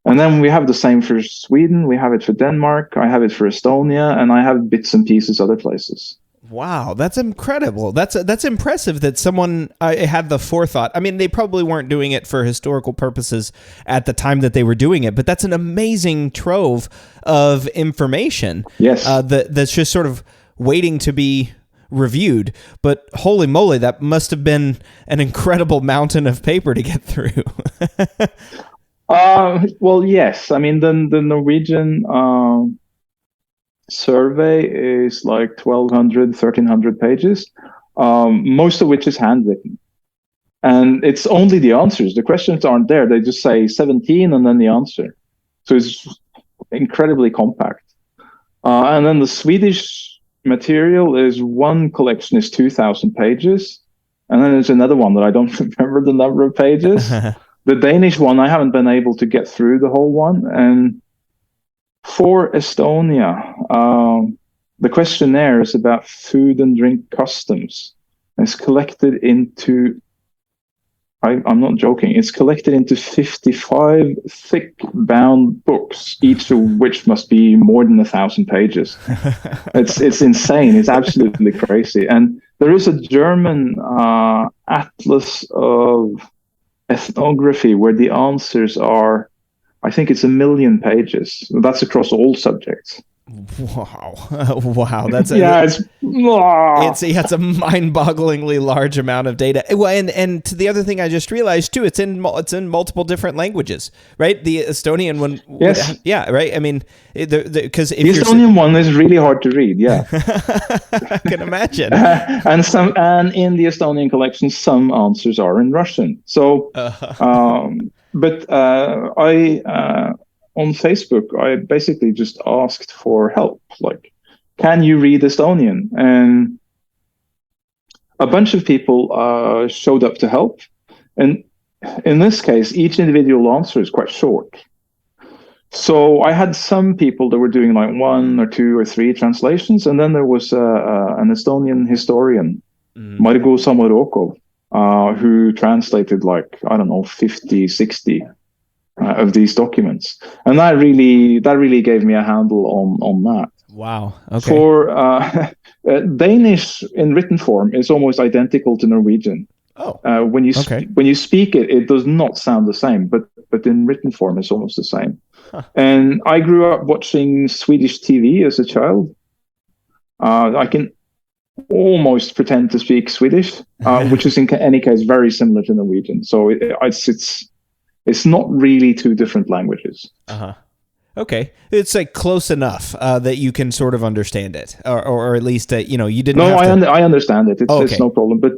And then we have the same for Sweden. We have it for Denmark. I have it for Estonia, and I have bits and pieces other places. Wow, that's incredible. That's impressive that someone had the forethought. I mean, they probably weren't doing it for historical purposes at the time that they were doing it, but that's an amazing trove of information. Yes, that's just sort of waiting to be reviewed. But holy moly, that must have been an incredible mountain of paper to get through. Well, yes. I mean, the Norwegian survey is like 1,200, 1,300 pages, most of which is handwritten. And it's only the answers. The questions aren't there. They just say 17 and then the answer. So it's incredibly compact. And then the Swedish material is one collection is 2,000 pages. And then there's another one that I don't remember the number of pages. The Danish one, I haven't been able to get through the whole one. And for Estonia, the questionnaire is about food and drink customs. It's collected into, I'm not joking, it's collected into 55 thick bound books, each of which must be more than 1,000 pages. It's insane. It's absolutely crazy. And there is a German atlas of ethnography where the answers are, I think it's 1 million pages. That's across all subjects. Wow. Wow. That's it's a mind-bogglingly large amount of data. Well, and to the other thing I just realized too, it's in multiple different languages, right? The Estonian one. Yes. Yeah. Right. I mean, because the Estonian one is really hard to read. Yeah. I can imagine. and in the Estonian collection, some answers are in Russian. So, but I on Facebook, I basically just asked for help. Like, can you read Estonian? And a bunch of people showed up to help. And in this case, each individual answer is quite short. So I had some people that were doing like 1 or 2 or 3 translations. And then there was an Estonian historian, Margo Samaroko, who translated like, I don't know, 50, 60 of these documents, and that really gave me a handle on that. Wow. Okay. For Danish in written form is almost identical to Norwegian. Oh. When you speak it, it does not sound the same, but in written form it's almost the same. Huh. And I grew up watching Swedish TV as a child. I can almost pretend to speak Swedish, which is in any case very similar to Norwegian. So it's not really 2 different languages. Uh-huh. Okay. It's like close enough that you can sort of understand it, or at least, you didn't have to... I understand it. It's no problem. But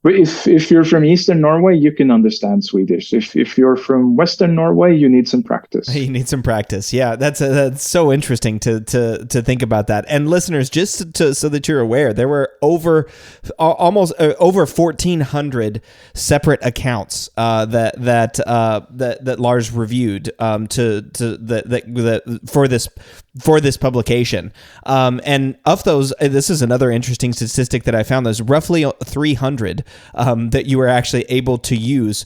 But if you're from Eastern Norway, you can understand Swedish. If you're from Western Norway, you need some practice. You need some practice. Yeah, that's so interesting to think about that. And listeners, just so that you're aware, there were over 1,400 separate accounts that Lars reviewed for this publication. And of those, this is another interesting statistic that I found. There's roughly 300 that you were actually able to use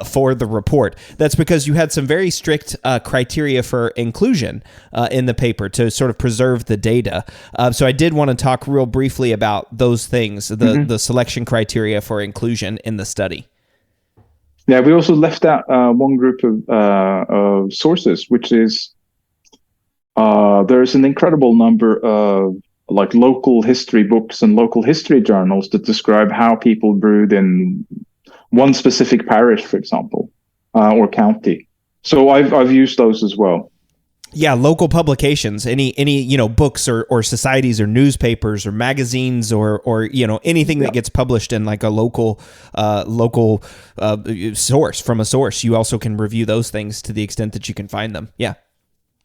for the report. That's because you had some very strict criteria for inclusion in the paper to sort of preserve the data. So I did want to talk real briefly about those things, the selection criteria for inclusion in the study. Yeah, we also left out one group of sources, which is there's an incredible number of like local history books and local history journals that describe how people brewed in one specific parish, for example, or county. So I've used those as well. Yeah, local publications, any books or societies or newspapers or magazines or anything that gets published in like a local source from a source. You also can review those things to the extent that you can find them. Yeah.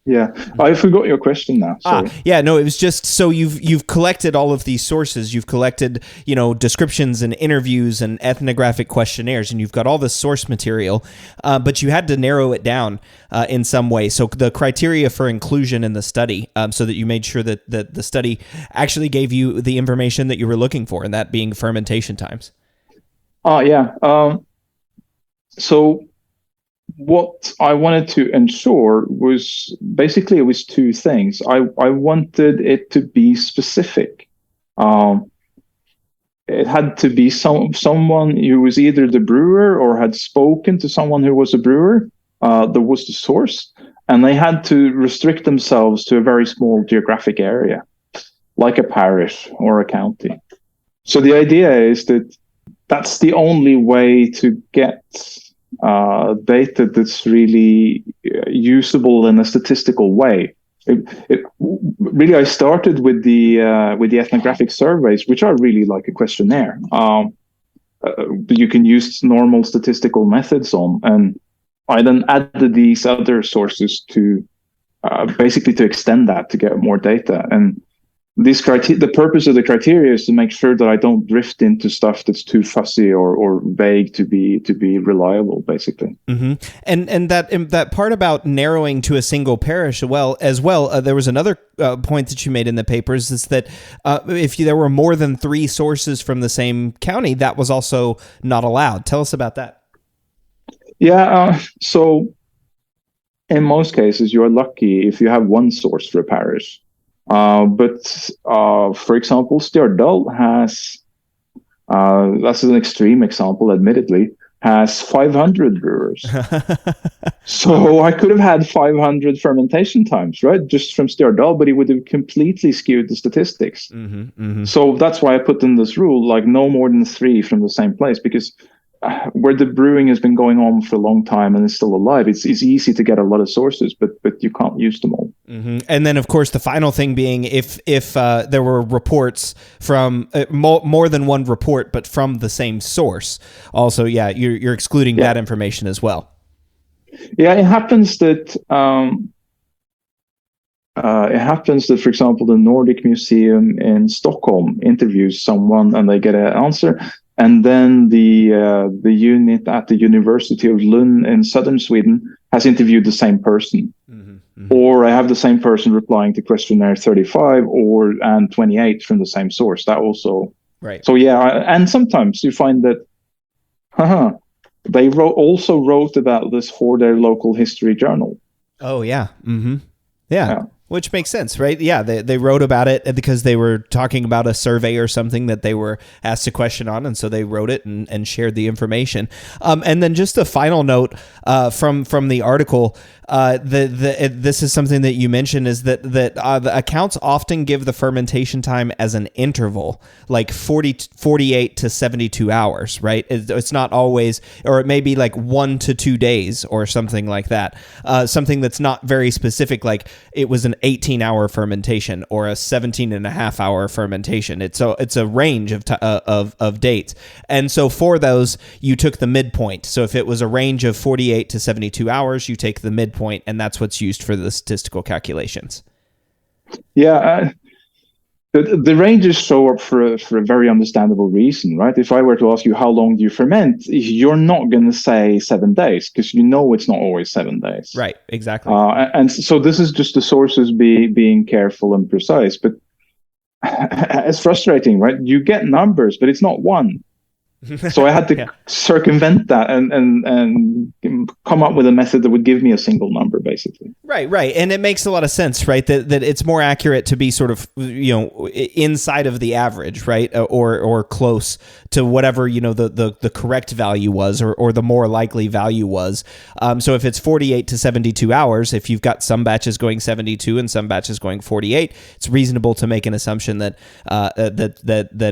Yeah, I forgot your question now. Sorry. No, it was just so you've collected all of these sources. You've collected, descriptions and interviews and ethnographic questionnaires, and you've got all this source material, but you had to narrow it down in some way. So the criteria for inclusion in the study, so that you made sure that the study actually gave you the information that you were looking for, and that being fermentation times. So what I wanted to ensure was basically, it was two things. I wanted it to be specific. It had to be someone who was either the brewer or had spoken to someone who was a brewer. That was the source, and they had to restrict themselves to a very small geographic area, like a parish or a county. So the idea is that that's the only way to get data that's really usable in a statistical way. Really, I started with the ethnographic surveys, which are really like a questionnaire. You can use normal statistical methods on, and I then added these other sources to basically to extend that to get more data. And the purpose of the criteria is to make sure that I don't drift into stuff that's too fussy or vague to be reliable, basically. Mm-hmm. And that part about narrowing to a single parish, there was another point that you made in the papers, is that if there were more than 3 sources from the same county, that was also not allowed. Tell us about that. Yeah, so in most cases, you are lucky if you have one source for a parish. But for example, Stjørdal has, that's an extreme example, admittedly, has 500 brewers. So I could have had 500 fermentation times, right? Just from Stjørdal, but it would have completely skewed the statistics. Mm-hmm, mm-hmm. So that's why I put in this rule, like no more than 3 from the same place, because where the brewing has been going on for a long time and is still alive, it's easy to get a lot of sources, but you can't use them all. Mm-hmm. And then, of course, the final thing being if there were reports from more than one report, but from the same source, also, you're excluding that information as well. Yeah, it happens that for example, the Nordic Museum in Stockholm interviews someone and they get an answer. And then the unit at the University of Lund in southern Sweden has interviewed the same person. Mm-hmm, mm-hmm. Or I have the same person replying to questionnaire 35 and 28 from the same source. That also. Right. So and sometimes you find that they also wrote about this for their local history journal. Oh, yeah. Mm-hmm. Yeah. Which makes sense, right? Yeah, they wrote about it because they were talking about a survey or something that they were asked a question on, and so they wrote it and shared the information. And then just a final note from the article, this is something that you mentioned, is that the accounts often give the fermentation time as an interval, like 48 to 72 hours, right? It's not always, or it may be like 1 to 2 days or something like that. Something that's not very specific, like it was an an 18-hour fermentation or a 17.5-hour fermentation. It's a range of dates. And so for those, you took the midpoint. So if it was a range of 48 to 72 hours, you take the midpoint, and that's what's used for the statistical calculations. Yeah, the ranges show up for a very understandable reason, right? If I were to ask you how long do you ferment, you're not going to say 7 days because you know it's not always 7 days. Right, exactly. And so this is just the sources being careful and precise. But it's frustrating, right? You get numbers, but it's not one. So I had to circumvent that and come up with a method that would give me a single number, basically. Right. And it makes a lot of sense, right? That it's more accurate to be sort of, inside of the average, right? Or close to whatever, the correct value was or the more likely value was. So if it's 48 to 72 hours, if you've got some batches going 72 and some batches going 48, it's reasonable to make an assumption that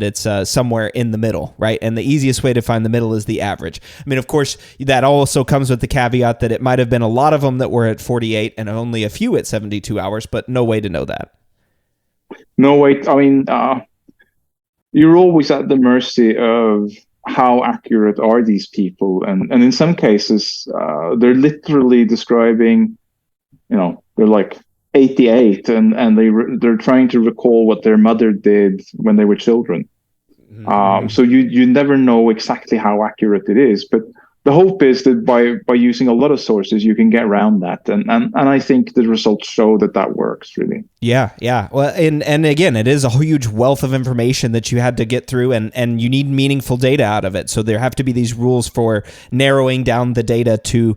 it's somewhere in the middle, right? And the easiest way to find the middle is the average. I mean, of course, that also comes with the caveat that it might have been a lot of them that were at 48 and only a few at 72 hours, but no way to know that. No way. I mean, you're always at the mercy of how accurate are these people. And in some cases, they're literally describing, they're like 88 and they're trying to recall what their mother did when they were children. So you never know exactly how accurate it is, but the hope is that by using a lot of sources, you can get around that. And I think the results show that works, really. Yeah. Well, and again, it is a huge wealth of information that you had to get through, and you need meaningful data out of it. So there have to be these rules for narrowing down the data to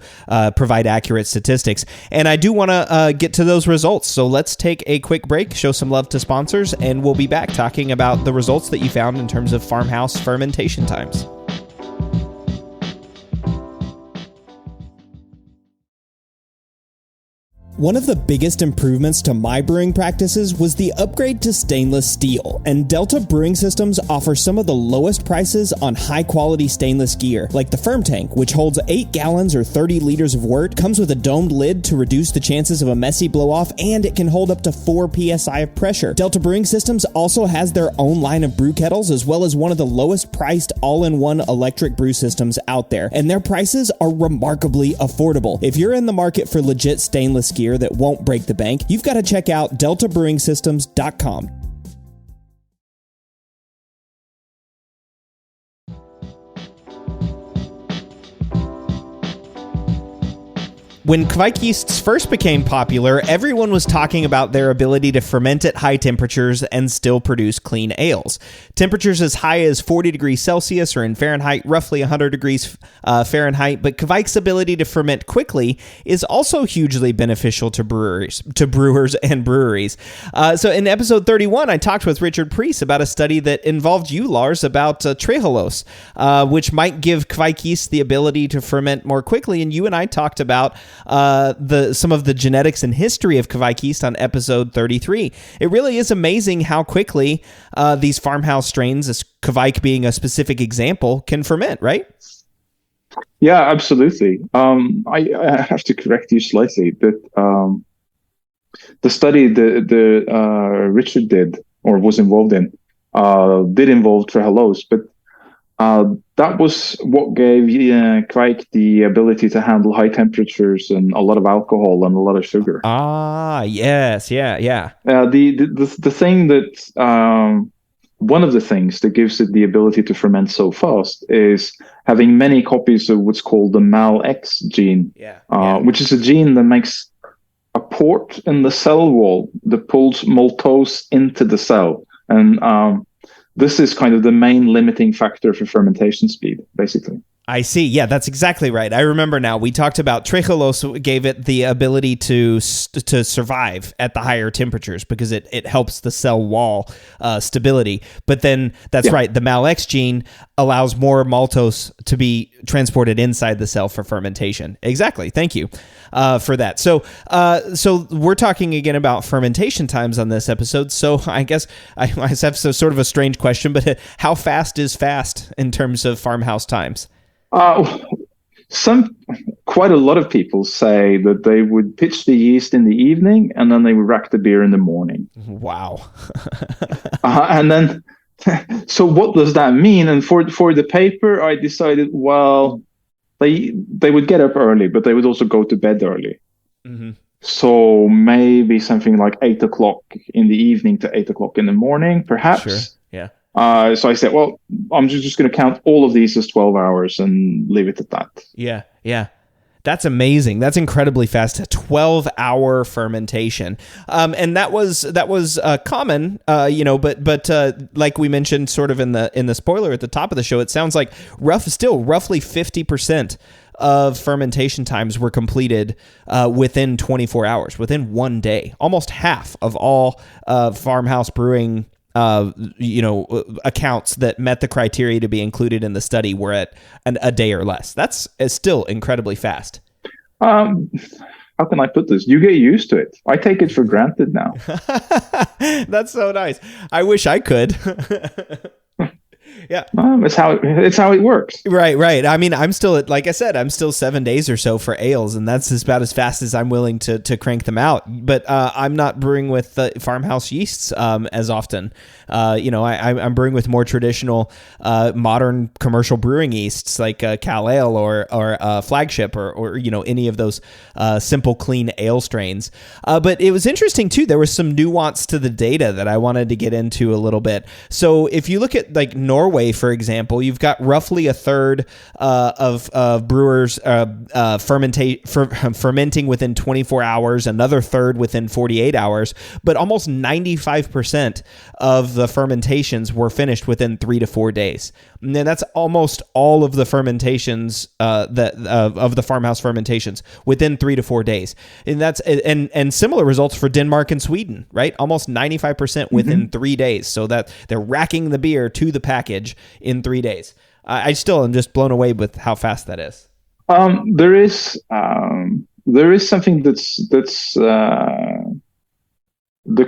provide accurate statistics. And I do want to get to those results. So let's take a quick break, show some love to sponsors, and we'll be back talking about the results that you found in terms of farmhouse fermentation times. One of the biggest improvements to my brewing practices was the upgrade to stainless steel, and Delta Brewing Systems offers some of the lowest prices on high-quality stainless gear, like the Firm Tank, which holds 8 gallons or 30 liters of wort, comes with a domed lid to reduce the chances of a messy blow-off, and it can hold up to 4 psi of pressure. Delta Brewing Systems also has their own line of brew kettles, as well as one of the lowest-priced all-in-one electric brew systems out there, and their prices are remarkably affordable. If you're in the market for legit stainless gear that won't break the bank, you've got to check out deltabrewingsystems.com. When Kveik yeasts first became popular, everyone was talking about their ability to ferment at high temperatures and still produce clean ales. Temperatures as high as 40 degrees Celsius or in Fahrenheit, roughly 100 degrees Fahrenheit, but Kveik's ability to ferment quickly is also hugely beneficial to brewers and breweries. So in episode 31, I talked with Richard Priest about a study that involved you, Lars, about trehalose, which might give Kveik yeast the ability to ferment more quickly, and you and I talked about some of the genetics and history of Kveik yeast on episode 33. It really is amazing how quickly these farmhouse strains, Kveik being a specific example, can ferment, right? Yeah, absolutely. I have to correct you slightly that the study that Richard did or was involved in did involve trehalose, but that was what gave Kveik the ability to handle high temperatures and a lot of alcohol and a lot of sugar. Ah, yes, yeah. The thing that one of the things that gives it the ability to ferment so fast is having many copies of what's called the MAL-X gene, which is a gene that makes a port in the cell wall that pulls maltose into the cell, and this is kind of the main limiting factor for fermentation speed, basically. I see. Yeah, that's exactly right. I remember now. We talked about trehalose gave it the ability to survive at the higher temperatures because it helps the cell wall stability. But then that's right. The MAL-X gene allows more maltose to be transported inside the cell for fermentation. Exactly. Thank you for that. So we're talking again about fermentation times on this episode. So I guess I have sort of a strange question, but how fast is fast in terms of farmhouse times? quite a lot of people say that they would pitch the yeast in the evening and then they would rack the beer in the morning. Wow. And then, so what does that mean? And for the paper, I decided, well, they would get up early, but they would also go to bed early. Mm-hmm. So maybe something like 8 o'clock in the evening to 8 o'clock in the morning, perhaps. Sure. Yeah. So I said, well, I'm just going to count all of these as 12 hours and leave it at that. Yeah. Yeah. That's amazing. That's incredibly fast. A 12-hour fermentation, and that was common, But like we mentioned, sort of in the spoiler at the top of the show, it sounds like roughly 50% of fermentation times were completed within 24 hours, within one day. Almost half of all Farmhouse Brewing accounts that met the criteria to be included in the study were at a day or less. That's still incredibly fast. How can I put this? You get used to it. I take it for granted now. That's so nice. I wish I could. Yeah. It's how it works. Right. I mean, I'm still like I said, I'm still 7 days or so for ales, and that's about as fast as I'm willing to crank them out. But I'm not brewing with farmhouse yeasts as often. I'm brewing with more traditional, modern commercial brewing yeasts like Cal Ale or Flagship or any of those simple, clean ale strains. But it was interesting too. There was some nuance to the data that I wanted to get into a little bit. So if you look at like Norway, for example, you've got roughly a third of brewers fermenting within 24 hours, another third within 48 hours, but almost 95% of the fermentations were finished within 3 to 4 days. And that's almost all of the fermentations of the farmhouse fermentations within 3 to 4 days. And that's and similar results for Denmark and Sweden, right? Almost 95% within 3 days. So that they're racking the beer to the package in 3 days. I still am just blown away with how fast that is. There is something that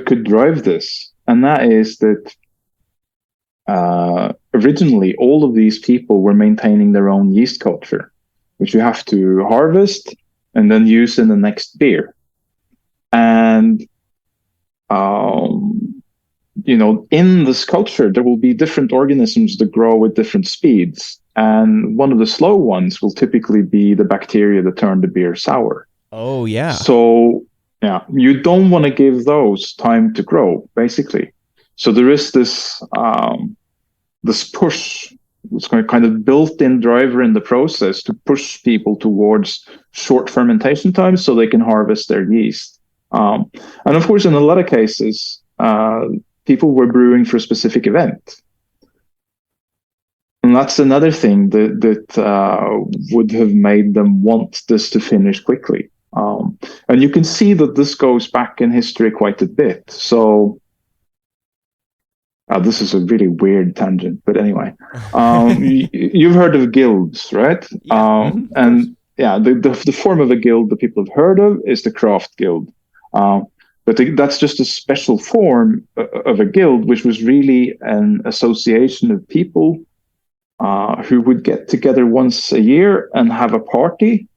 could drive this, and that is that originally all of these people were maintaining their own yeast culture, which you have to harvest and then use in the next beer. And in this culture, there will be different organisms that grow at different speeds. And one of the slow ones will typically be the bacteria that turn the beer sour. Oh, yeah. So, yeah, you don't want to give those time to grow, basically. So there is this push, it's kind of built-in driver in the process to push people towards short fermentation times so they can harvest their yeast. And of course, in a lot of cases, people were brewing for a specific event. And that's another thing that would have made them want this to finish quickly. And you can see that this goes back in history quite a bit. So this is a really weird tangent, but anyway, you've heard of guilds, right? Yeah. And yeah, the form of a guild that people have heard of is the craft guild. But that's just a special form of a guild, which was really an association of people who would get together once a year and have a party.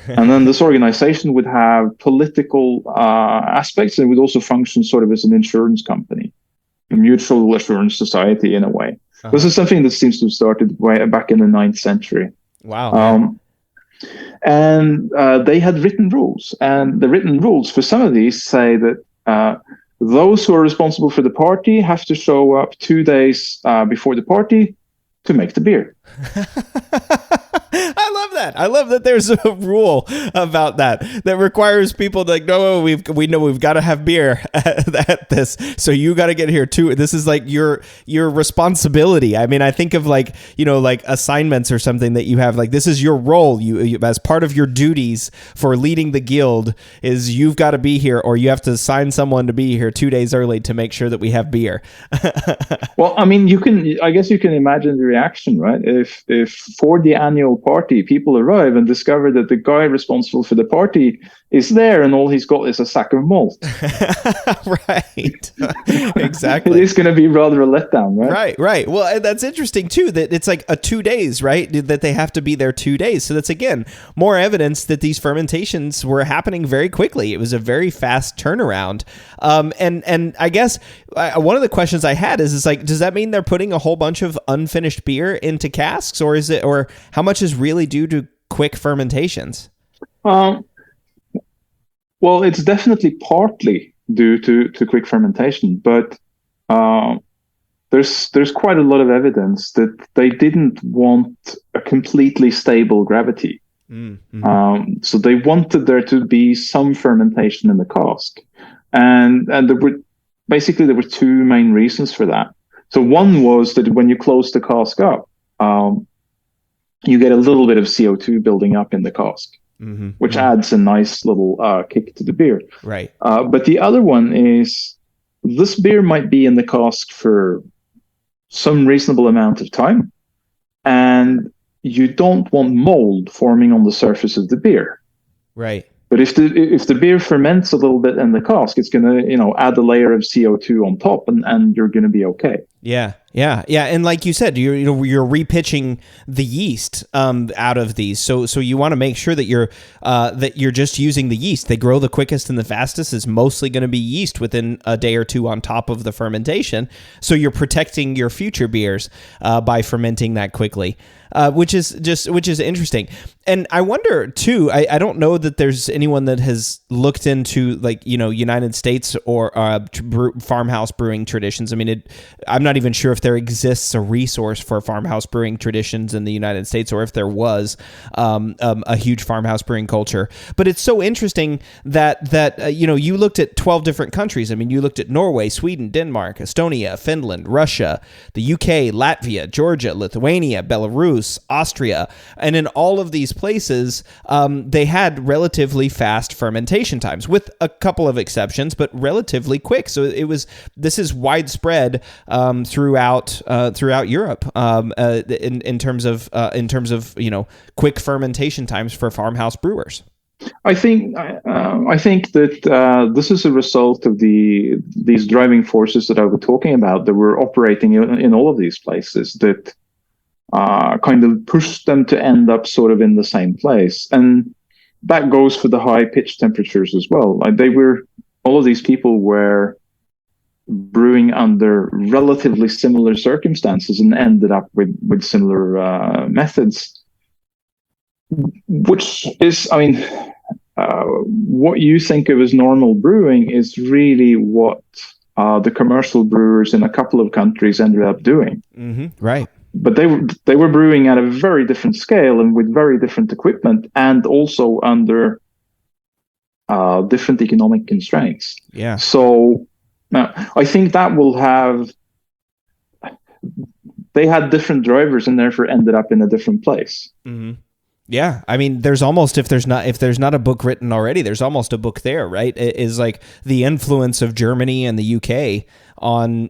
And then this organization would have political aspects, and it would also function sort of as an insurance company, a mutual assurance society in a way. Uh-huh. This is something that seems to have started way back in the 9th century. Wow. And they had written rules. And the written rules for some of these say that those who are responsible for the party have to show up 2 days before the party to make the beer. I love that. I love that there's a rule about that requires people to no, we know we've got to have beer at this, so you got to get here too. This is like your responsibility. I mean, I think of like assignments or something that you have, like this is your role. You as part of your duties for leading the guild is you've got to be here, or you have to assign someone to be here 2 days early to make sure that we have beer. Well, I mean, I guess you can imagine the reaction, right? If for the annual party, people arrive and discover that the guy responsible for the party is there, and all he's got is a sack of malt. Right. Exactly. It is going to be rather a letdown, right? Right. Well, that's interesting too, that it's like 2 days, right? That they have to be there 2 days. So that's, again, more evidence that these fermentations were happening very quickly. It was a very fast turnaround. And I guess one of the questions I had is like, does that mean they're putting a whole bunch of unfinished beer into casks, or how much is really due to quick fermentations? Well, it's definitely partly due to quick fermentation, but there's quite a lot of evidence that they didn't want a completely stable gravity. So they wanted there to be some fermentation in the cask, and there were two main reasons for that. So one was that when you close the cask up, you get a little bit of CO2 building up in the cask. Which adds a nice little kick to the beer. Right. But the other one is this beer might be in the cask for some reasonable amount of time, and you don't want mold forming on the surface of the beer. Right. But if the beer ferments a little bit in the cask, it's going to add a layer of CO2 on top, and you're going to be okay. Yeah. And like you said, you're repitching the yeast out of these, so you want to make sure that you're just using the yeast. They grow the quickest and the fastest is mostly going to be yeast within a day or two on top of the fermentation. So you're protecting your future beers by fermenting that quickly. Which is interesting. And I wonder too, I don't know that there's anyone that has looked into United States or farmhouse brewing traditions. I mean, I'm not even sure if there exists a resource for farmhouse brewing traditions in the United States, or if there was a huge farmhouse brewing culture. But it's so interesting that you looked at 12 different countries. I mean, you looked at Norway, Sweden, Denmark, Estonia, Finland, Russia, the UK, Latvia, Georgia, Lithuania, Belarus, Austria, and in all of these places, they had relatively fast fermentation times, with a couple of exceptions, but relatively quick. So this is widespread throughout Europe in terms of quick fermentation times for farmhouse brewers. I think that this is a result of these driving forces that I was talking about that were operating in all of these places that kind of pushed them to end up sort of in the same place. And that goes for the high pitch temperatures as well. Like all of these people were brewing under relatively similar circumstances and ended up with similar methods, which is, I mean, what you think of as normal brewing is really what the commercial brewers in a couple of countries ended up doing. Right. But they were brewing at a very different scale and with very different equipment, and also under different economic constraints. Yeah. So I think that they had different drivers and therefore ended up in a different place. Yeah, I mean, there's almost, if there's not a book written already, there's almost a book there, right? It is like the influence of Germany and the UK on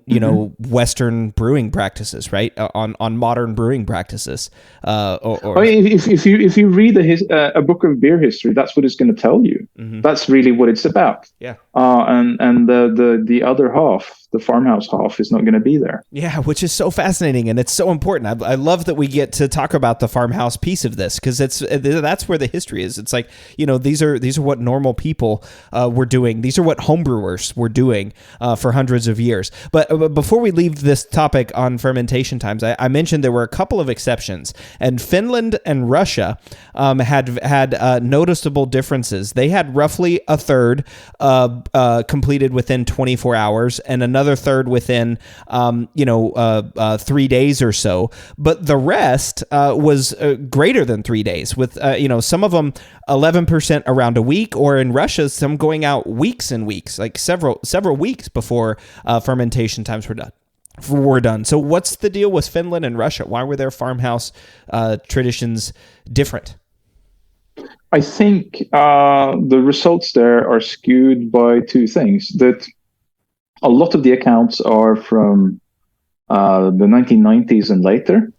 Western brewing practices, right? On modern brewing practices. If you read a book of beer history, that's what it's going to tell you. That's really what it's about. Yeah. And the other half, the farmhouse half, is not going to be there. Yeah, which is so fascinating, and it's so important. I love that we get to talk about the farmhouse piece of this, because that's where the history is. It's like, these are what normal people were doing. These are what homebrewers were doing for hundreds of years. But before we leave this topic on fermentation times, I mentioned there were a couple of exceptions, and Finland and Russia had noticeable differences. They had roughly a third completed within 24 hours, and another third within 3 days or so. But the rest was greater than 3 days, with some of them 11% around a week, or in Russia, some going out weeks and weeks, like several weeks before fermentation times were done. So what's the deal with Finland and Russia? Why were their farmhouse traditions different? I think the results there are skewed by two things. That a lot of the accounts are from the 1990s and later,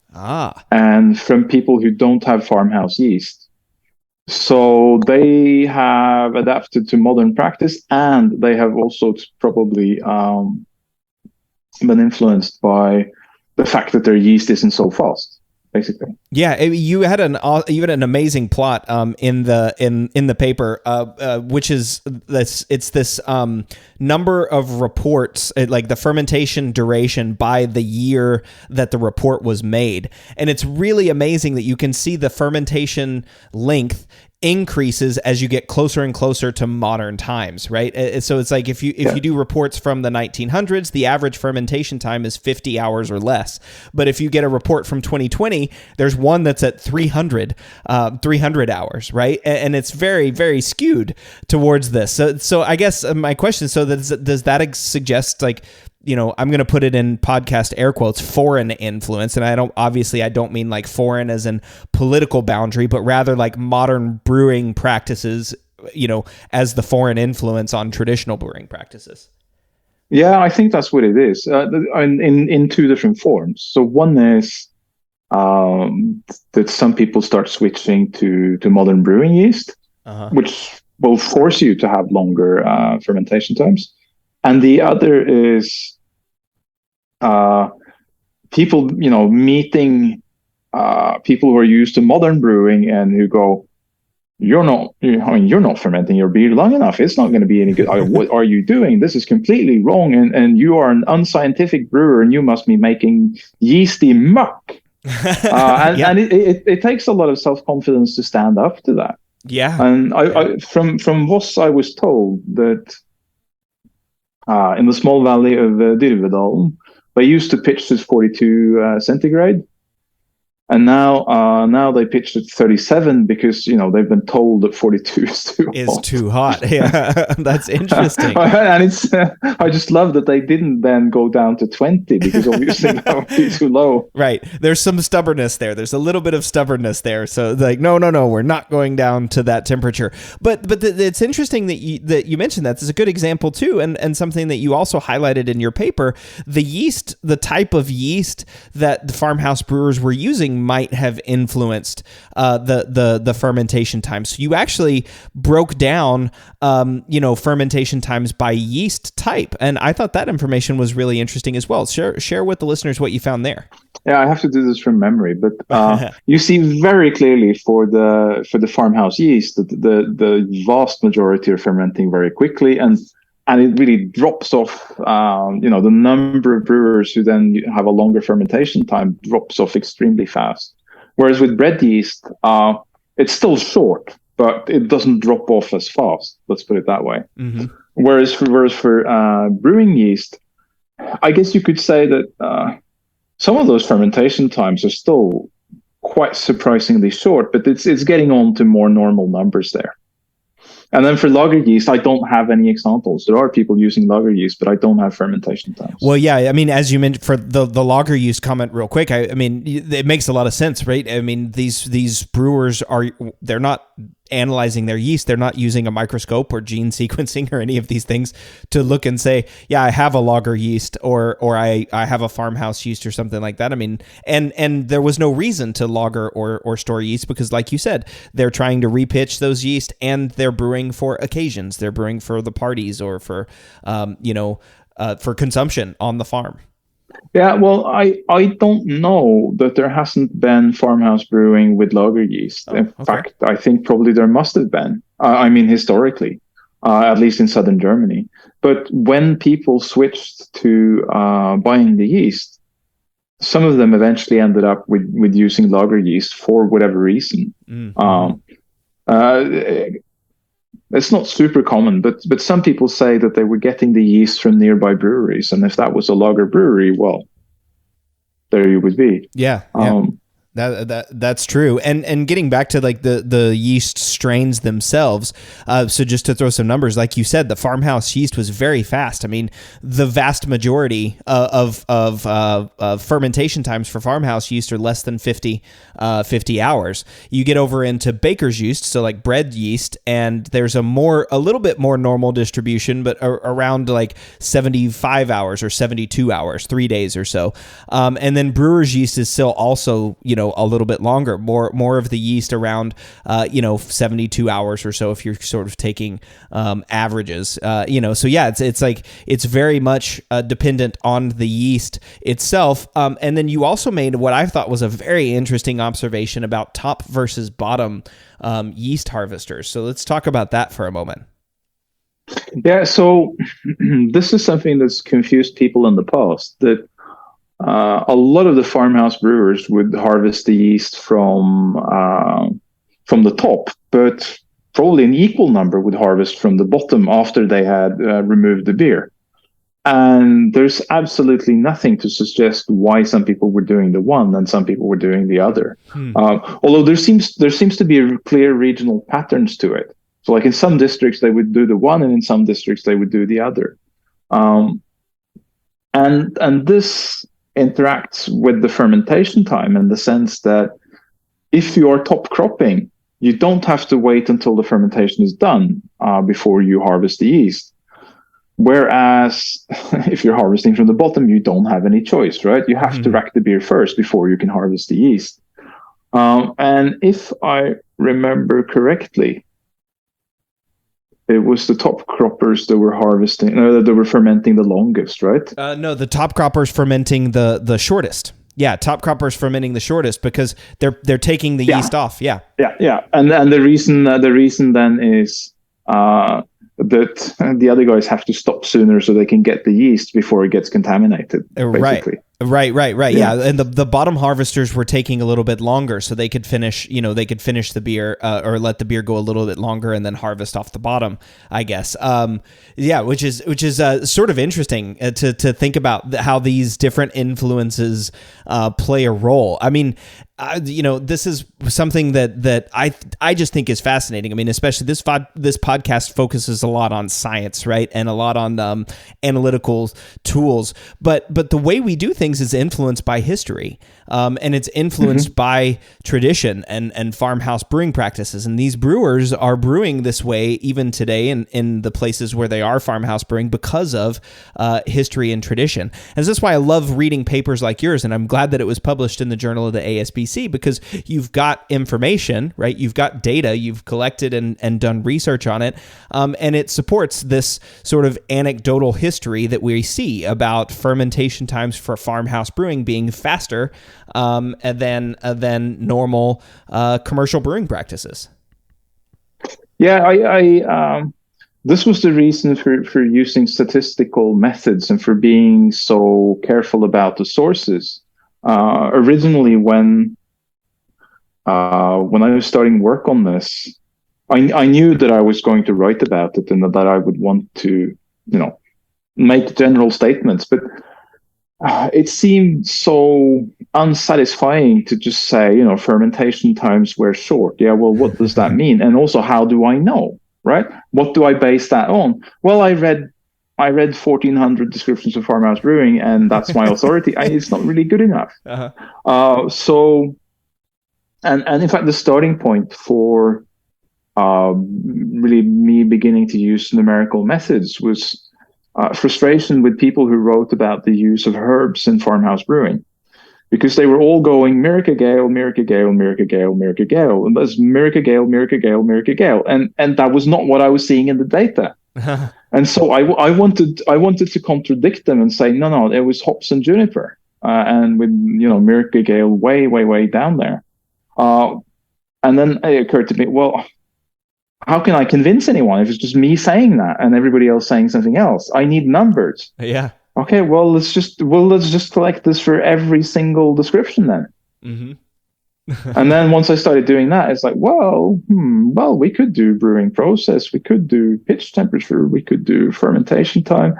and from people who don't have farmhouse yeast. So they have adapted to modern practice, and they have also probably been influenced by the fact that their yeast isn't so fast, basically. Yeah, you had an amazing plot in the paper, which is this. It's this number of reports, like the fermentation duration by the year that the report was made, and it's really amazing that you can see the fermentation length increases as you get closer and closer to modern times, right? So it's like if you do reports from the 1900s, the average fermentation time is 50 hours or less. But if you get a report from 2020, there's one that's at 300 hours, right? And it's very, very skewed towards this. So I guess my question, does that suggest, like, you know, I'm going to put it in podcast air quotes, foreign influence. And I don't mean like foreign as in political boundary, but rather like modern brewing practices, you know, as the foreign influence on traditional brewing practices. Yeah, I think that's what it is, in two different forms. So one is that some people start switching to modern brewing yeast, which will force you to have longer fermentation times. And the other is people, you know, meeting people who are used to modern brewing and who go, you're not fermenting your beer long enough. It's not going to be any good. What are you doing? This is completely wrong. And you are an unscientific brewer, and you must be making yeasty muck. And it takes a lot of self-confidence to stand up to that. Yeah. And I from Voss, I was told that in the small valley of Dyrvedalen, they used to pitch at 42 centigrade, and now they pitch at 37 because, you know, they've been told that 42 is too hot. Yeah, that's interesting. And it's I just love that they didn't then go down to 20, because obviously that would be too low. Right. There's some stubbornness there. There's a little bit of stubbornness there. So like, no, we're not going down to that temperature. But it's interesting that you mentioned that. It's a good example too, and something that you also highlighted in your paper. The yeast, the type of yeast that the farmhouse brewers were using might have influenced the fermentation time. So you actually broke down fermentation times by yeast type, and I thought that information was really interesting as well. Share with the listeners what you found there. Yeah, I have to do this from memory, but you see very clearly for the farmhouse yeast that the vast majority are fermenting very quickly, and it really drops off. The number of brewers who then have a longer fermentation time drops off extremely fast. Whereas with bread yeast, it's still short, but it doesn't drop off as fast. Let's put it that way. Mm-hmm. Whereas for brewing yeast, I guess you could say that some of those fermentation times are still quite surprisingly short, but it's getting on to more normal numbers there. And then for lager yeast, I don't have any examples. There are people using lager yeast, but I don't have fermentation times. Well, yeah, I mean, as you mentioned, for the lager yeast comment real quick, I mean, it makes a lot of sense, right? I mean, these brewers they're not analyzing their yeast. They're not using a microscope or gene sequencing or any of these things to look and say, yeah, I have a lager yeast or I have a farmhouse yeast or something like that. I mean, and there was no reason to lager or store yeast because, like you said, they're trying to repitch those yeast and they're brewing for occasions. They're brewing for the parties or for consumption on the farm. Yeah, well, I don't know that there hasn't been farmhouse brewing with lager yeast. In fact, I think probably there must have been. Historically, at least in southern Germany. But when people switched to buying the yeast, some of them eventually ended up with using lager yeast for whatever reason. Mm-hmm. It's not super common, but some people say that they were getting the yeast from nearby breweries, and if that was a lager brewery, well, there you would be. Yeah. That's true. And getting back to like the yeast strains themselves. So just to throw some numbers, like you said, the farmhouse yeast was very fast. I mean, the vast majority of fermentation times for farmhouse yeast are less than 50 hours. You get over into baker's yeast, so like bread yeast, and there's a little bit more normal distribution, but around like 75 hours or 72 hours, 3 days or so. And then brewer's yeast is still also, a little bit longer, more of the yeast around 72 hours or so if you're sort of taking averages. So yeah, it's very much dependent on the yeast itself. And then you also made what I thought was a very interesting observation about top versus bottom yeast harvesters. So let's talk about that for a moment. Yeah, so this is something that's confused people in the past, that a lot of the farmhouse brewers would harvest the yeast from the top, but probably an equal number would harvest from the bottom after they had removed the beer. And there's absolutely nothing to suggest why some people were doing the one and some people were doing the other. Although there seems to be a clear regional patterns to it. So like in some districts, they would do the one, and in some districts, they would do the other. And this interacts with the fermentation time in the sense that if you are top cropping, you don't have to wait until the fermentation is done before you harvest the yeast. Whereas if you're harvesting from the bottom, you don't have any choice, right? You have to rack the beer first before you can harvest the yeast. And if I remember correctly, it was the top croppers that were harvesting, that were fermenting the longest, right? No, the top croppers fermenting the shortest. Yeah, top croppers fermenting the shortest because they're taking the yeast off. Yeah. And the reason then is that the other guys have to stop sooner so they can get the yeast before it gets contaminated. Basically. Right. Yeah. And the bottom harvesters were taking a little bit longer so they could finish, the beer or let the beer go a little bit longer and then harvest off the bottom, I guess. Which is sort of interesting to think about how these different influences play a role. I mean, this is something that I just think is fascinating. I mean, especially this podcast focuses a lot on science, right, and a lot on analytical tools. But the way we do things is influenced by history, and it's influenced by tradition and farmhouse brewing practices. And these brewers are brewing this way even today in the places where they are farmhouse brewing because of history and tradition. And so that's why I love reading papers like yours, and I'm glad that it was published in the Journal of the ASBC. Because you've got information, right? You've got data, you've collected and done research on it, and it supports this sort of anecdotal history that we see about fermentation times for farmhouse brewing being faster than normal commercial brewing practices. Yeah, I this was the reason for using statistical methods and for being so careful about the sources. Originally, when I was starting work on this, I knew that I was going to write about it and that I would want to, make general statements. But it seemed so unsatisfying to just say, fermentation times were short. Yeah, well, what does that mean? And also, how do I know, right? What do I base that on? Well, I read 1,400 descriptions of farmhouse brewing, and that's my authority. It's not really good enough. And in fact, the starting point for really me beginning to use numerical methods was frustration with people who wrote about the use of herbs in farmhouse brewing, because they were all going Miracle Gale, Miracle Gale, Miracle Gale, Miracle Gale, and that's Miracle Gale, Miracle Gale, Miracle Gale, and that was not what I was seeing in the data. And so I wanted to contradict them and say no, it was hops and juniper, and with Miracle Gale way down there. And then it occurred to me, well, how can I convince anyone if it's just me saying that and everybody else saying something else? I need numbers. Yeah. Okay. Well, let's just collect this for every single description then. And then once I started doing that, it's like, well, we could do brewing process, we could do pitch temperature, we could do fermentation time,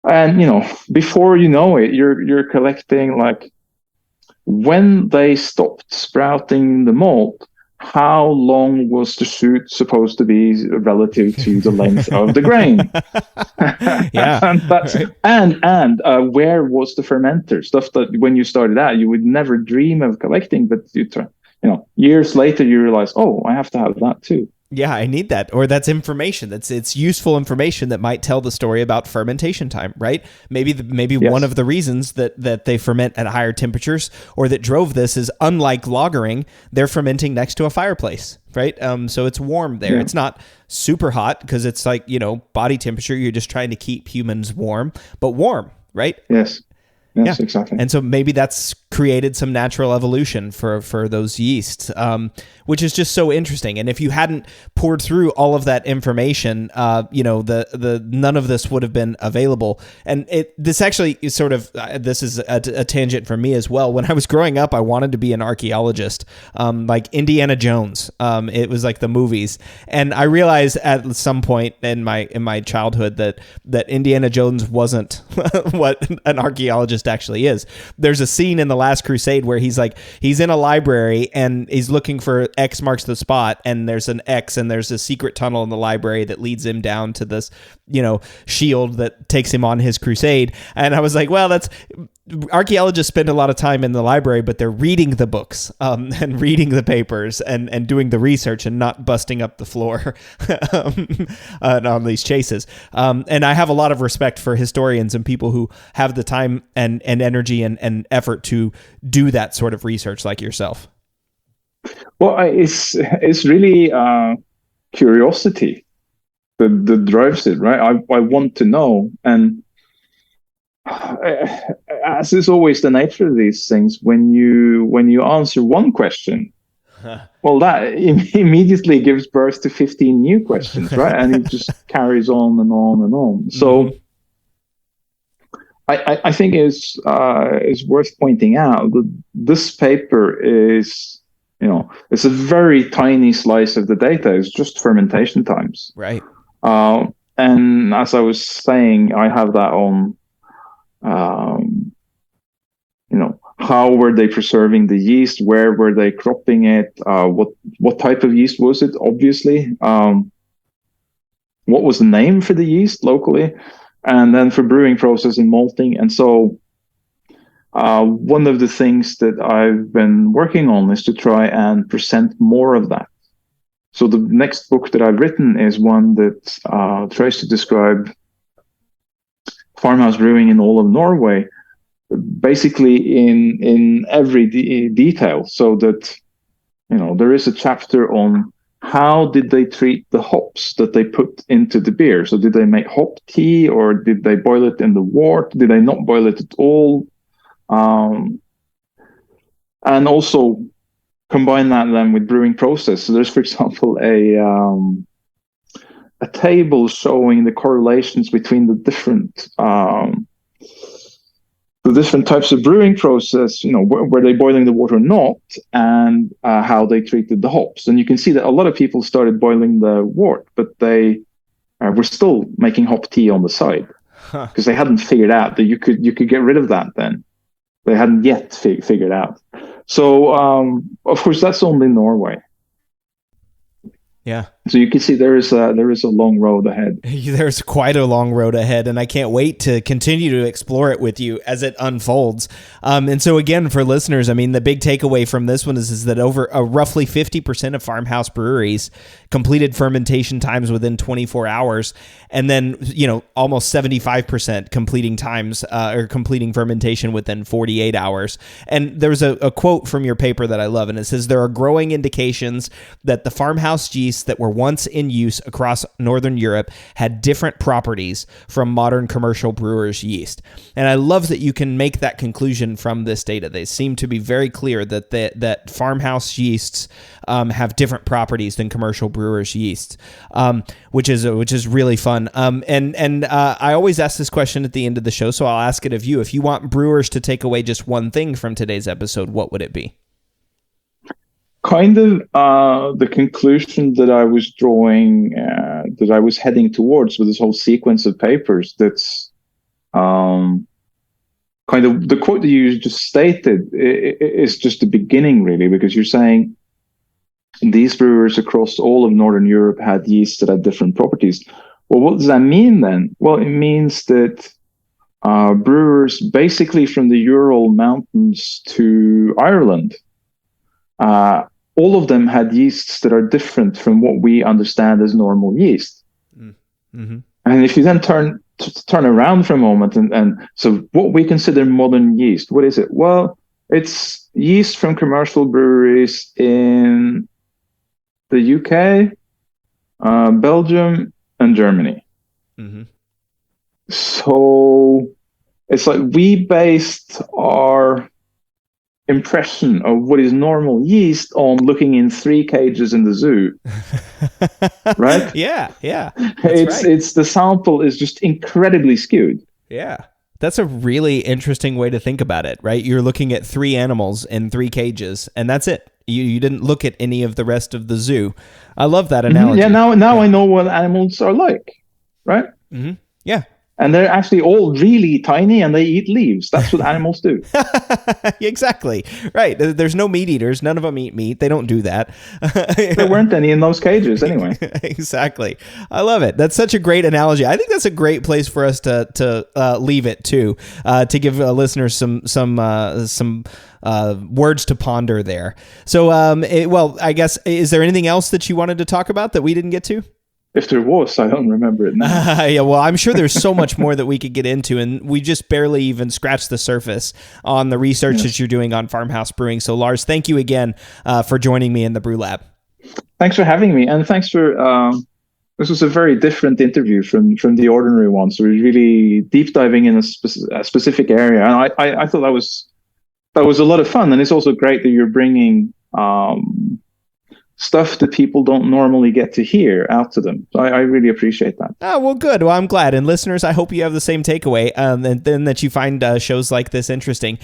and before you know it, you're collecting like when they stopped sprouting the malt, how long was the shoot supposed to be relative to the length of the grain? and where was the fermenter? Stuff that when you started out, you would never dream of collecting, but years later you realize, oh, I have to have that too. Yeah, I need that. Or that's information. It's useful information that might tell the story about fermentation time, right? Maybe Yes. one of the reasons that they ferment at higher temperatures or that drove this is, unlike lagering, they're fermenting next to a fireplace, right? So it's warm there. Yeah. It's not super hot because it's like, body temperature. You're just trying to keep humans warm, but warm, right? Yes. Yes, exactly. And so maybe that's created some natural evolution for those yeasts, which is just so interesting. And if you hadn't poured through all of that information, the none of this would have been available. And this actually is sort of this is a tangent for me as well. When I was growing up, I wanted to be an archaeologist, like Indiana Jones. It was like the movies, and I realized at some point in my childhood that Indiana Jones wasn't what an archaeologist actually is. There's a scene in The Last Crusade where he's in a library and he's looking for X marks the spot, and there's an X and there's a secret tunnel in the library that leads him down to this, shield that takes him on his crusade. And I was like, well, that's archaeologists spend a lot of time in the library, but they're reading the books and reading the papers and doing the research and not busting up the floor on these chases. And I have a lot of respect for historians and people who have the time and energy and effort to do that sort of research like yourself. Well, it's really curiosity that drives it, right? I want to know, and as is always the nature of these things, when you answer one question, well, that immediately gives birth to 15 new questions, right? And it just carries on and on and on. So I think it's worth pointing out that this paper is, it's a very tiny slice of the data. It's just fermentation times. Right. And as I was saying, I have that on, how were they preserving the yeast? Where were they cropping it? What type of yeast was it? Obviously, what was the name for the yeast locally, and then for brewing process and malting. And so, one of the things that I've been working on is to try and present more of that. So the next book that I've written is one that tries to describe farmhouse brewing in all of Norway, basically in every detail, so that there is a chapter on how did they treat the hops that they put into the beer. So did they make hop tea, or did they boil it in the wort? Did they not boil it at all? And also combine that then with brewing process. So there's, for example, a table showing the correlations between the different types of brewing process, were they boiling the water or not, and how they treated the hops. And you can see that a lot of people started boiling the wort, but they were still making hop tea on the side, because they hadn't figured out that you could get rid of that then. They hadn't yet figured out. So, of course, that's only Norway. Yeah. So you can see there is a long road ahead. There's quite a long road ahead, and I can't wait to continue to explore it with you as it unfolds. And so again, for listeners, the big takeaway from this one is that over roughly 50% of farmhouse breweries completed fermentation times within 24 hours, and then almost 75% completing times or completing fermentation within 48 hours. And there's a quote from your paper that I love, and it says, "There are growing indications that the farmhouse yeasts that were once in use across Northern Europe had different properties from modern commercial brewers' yeast." And I love that you can make that conclusion from this data. They seem to be very clear that farmhouse yeasts have different properties than commercial brewers' yeasts, which is really fun. And I always ask this question at the end of the show, so I'll ask it of you. If you want brewers to take away just one thing from today's episode, what would it be? Kind of the conclusion that I was drawing, that I was heading towards with this whole sequence of papers. That's kind of the quote that you just stated is just the beginning, really, because you're saying these brewers across all of Northern Europe had yeast that had different properties. Well, what does that mean then? Well, it means that brewers basically from the Ural Mountains to Ireland all of them had yeasts that are different from what we understand as normal yeast. Mm-hmm. And if you then turn around for a moment, and so what we consider modern yeast, what is it? Well, it's yeast from commercial breweries in the UK, Belgium, and Germany. Mm-hmm. So it's like we based our impression of what is normal yeast on looking in 3 cages in the zoo. Right? Yeah. It's the sample is just incredibly skewed. Yeah. That's a really interesting way to think about it, right? You're looking at 3 animals in 3 cages, and that's it. You didn't look at any of the rest of the zoo. I love that analogy. Yeah, now I know what animals are like, right? Mm-hmm. Yeah. And they're actually all really tiny, and they eat leaves. That's what animals do. Exactly. Right. There's no meat eaters. None of them eat meat. They don't do that. There weren't any in those cages anyway. Exactly. I love it. That's such a great analogy. I think that's a great place for us to leave it too, to give listeners some words to ponder there. So, I guess, is there anything else that you wanted to talk about that we didn't get to? If there was, I don't remember it now. Yeah, well, I'm sure there's so much more that we could get into, and we just barely even scratched the surface on the research that you're doing on Farmhouse Brewing. So, Lars, thank you again for joining me in the Brew Lab. Thanks for having me, and thanks for this was a very different interview from the ordinary one. So we're really deep diving in a specific area, and I thought that was a lot of fun, and it's also great that you're bringing stuff that people don't normally get to hear out to them. So I really appreciate that. Oh, well, good. Well, I'm glad. And listeners, I hope you have the same takeaway, and then that you find shows like this interesting.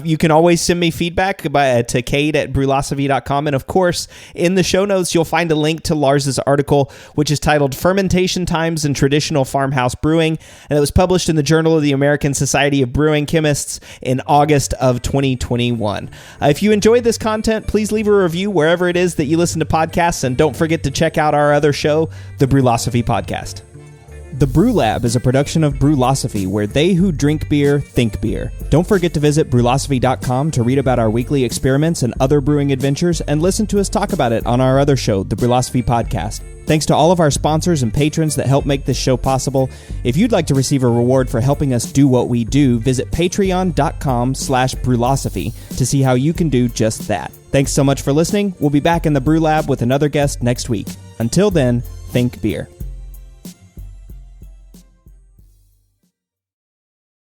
You can always send me feedback to Cade at brewlosophy.com. And of course, in the show notes, you'll find a link to Lars's article, which is titled Fermentation Times in Traditional Farmhouse Brewing. And it was published in the Journal of the American Society of Brewing Chemists in August of 2021. If you enjoyed this content, please leave a review wherever it is that you listen to podcasts, and don't forget to check out our other show, the Brewlosophy Podcast. The Brew Lab is a production of Brewlosophy, where they who drink beer think beer. Don't forget to visit brewlosophy.com to read about our weekly experiments and other brewing adventures, and listen to us talk about it on our other show, the Brewlosophy Podcast. Thanks to all of our sponsors and patrons that help make this show possible. If you'd like to receive a reward for helping us do what we do, visit patreon.com/brewlosophy to see how you can do just that. Thanks so much for listening. We'll be back in the Brew Lab with another guest next week. Until then, think beer.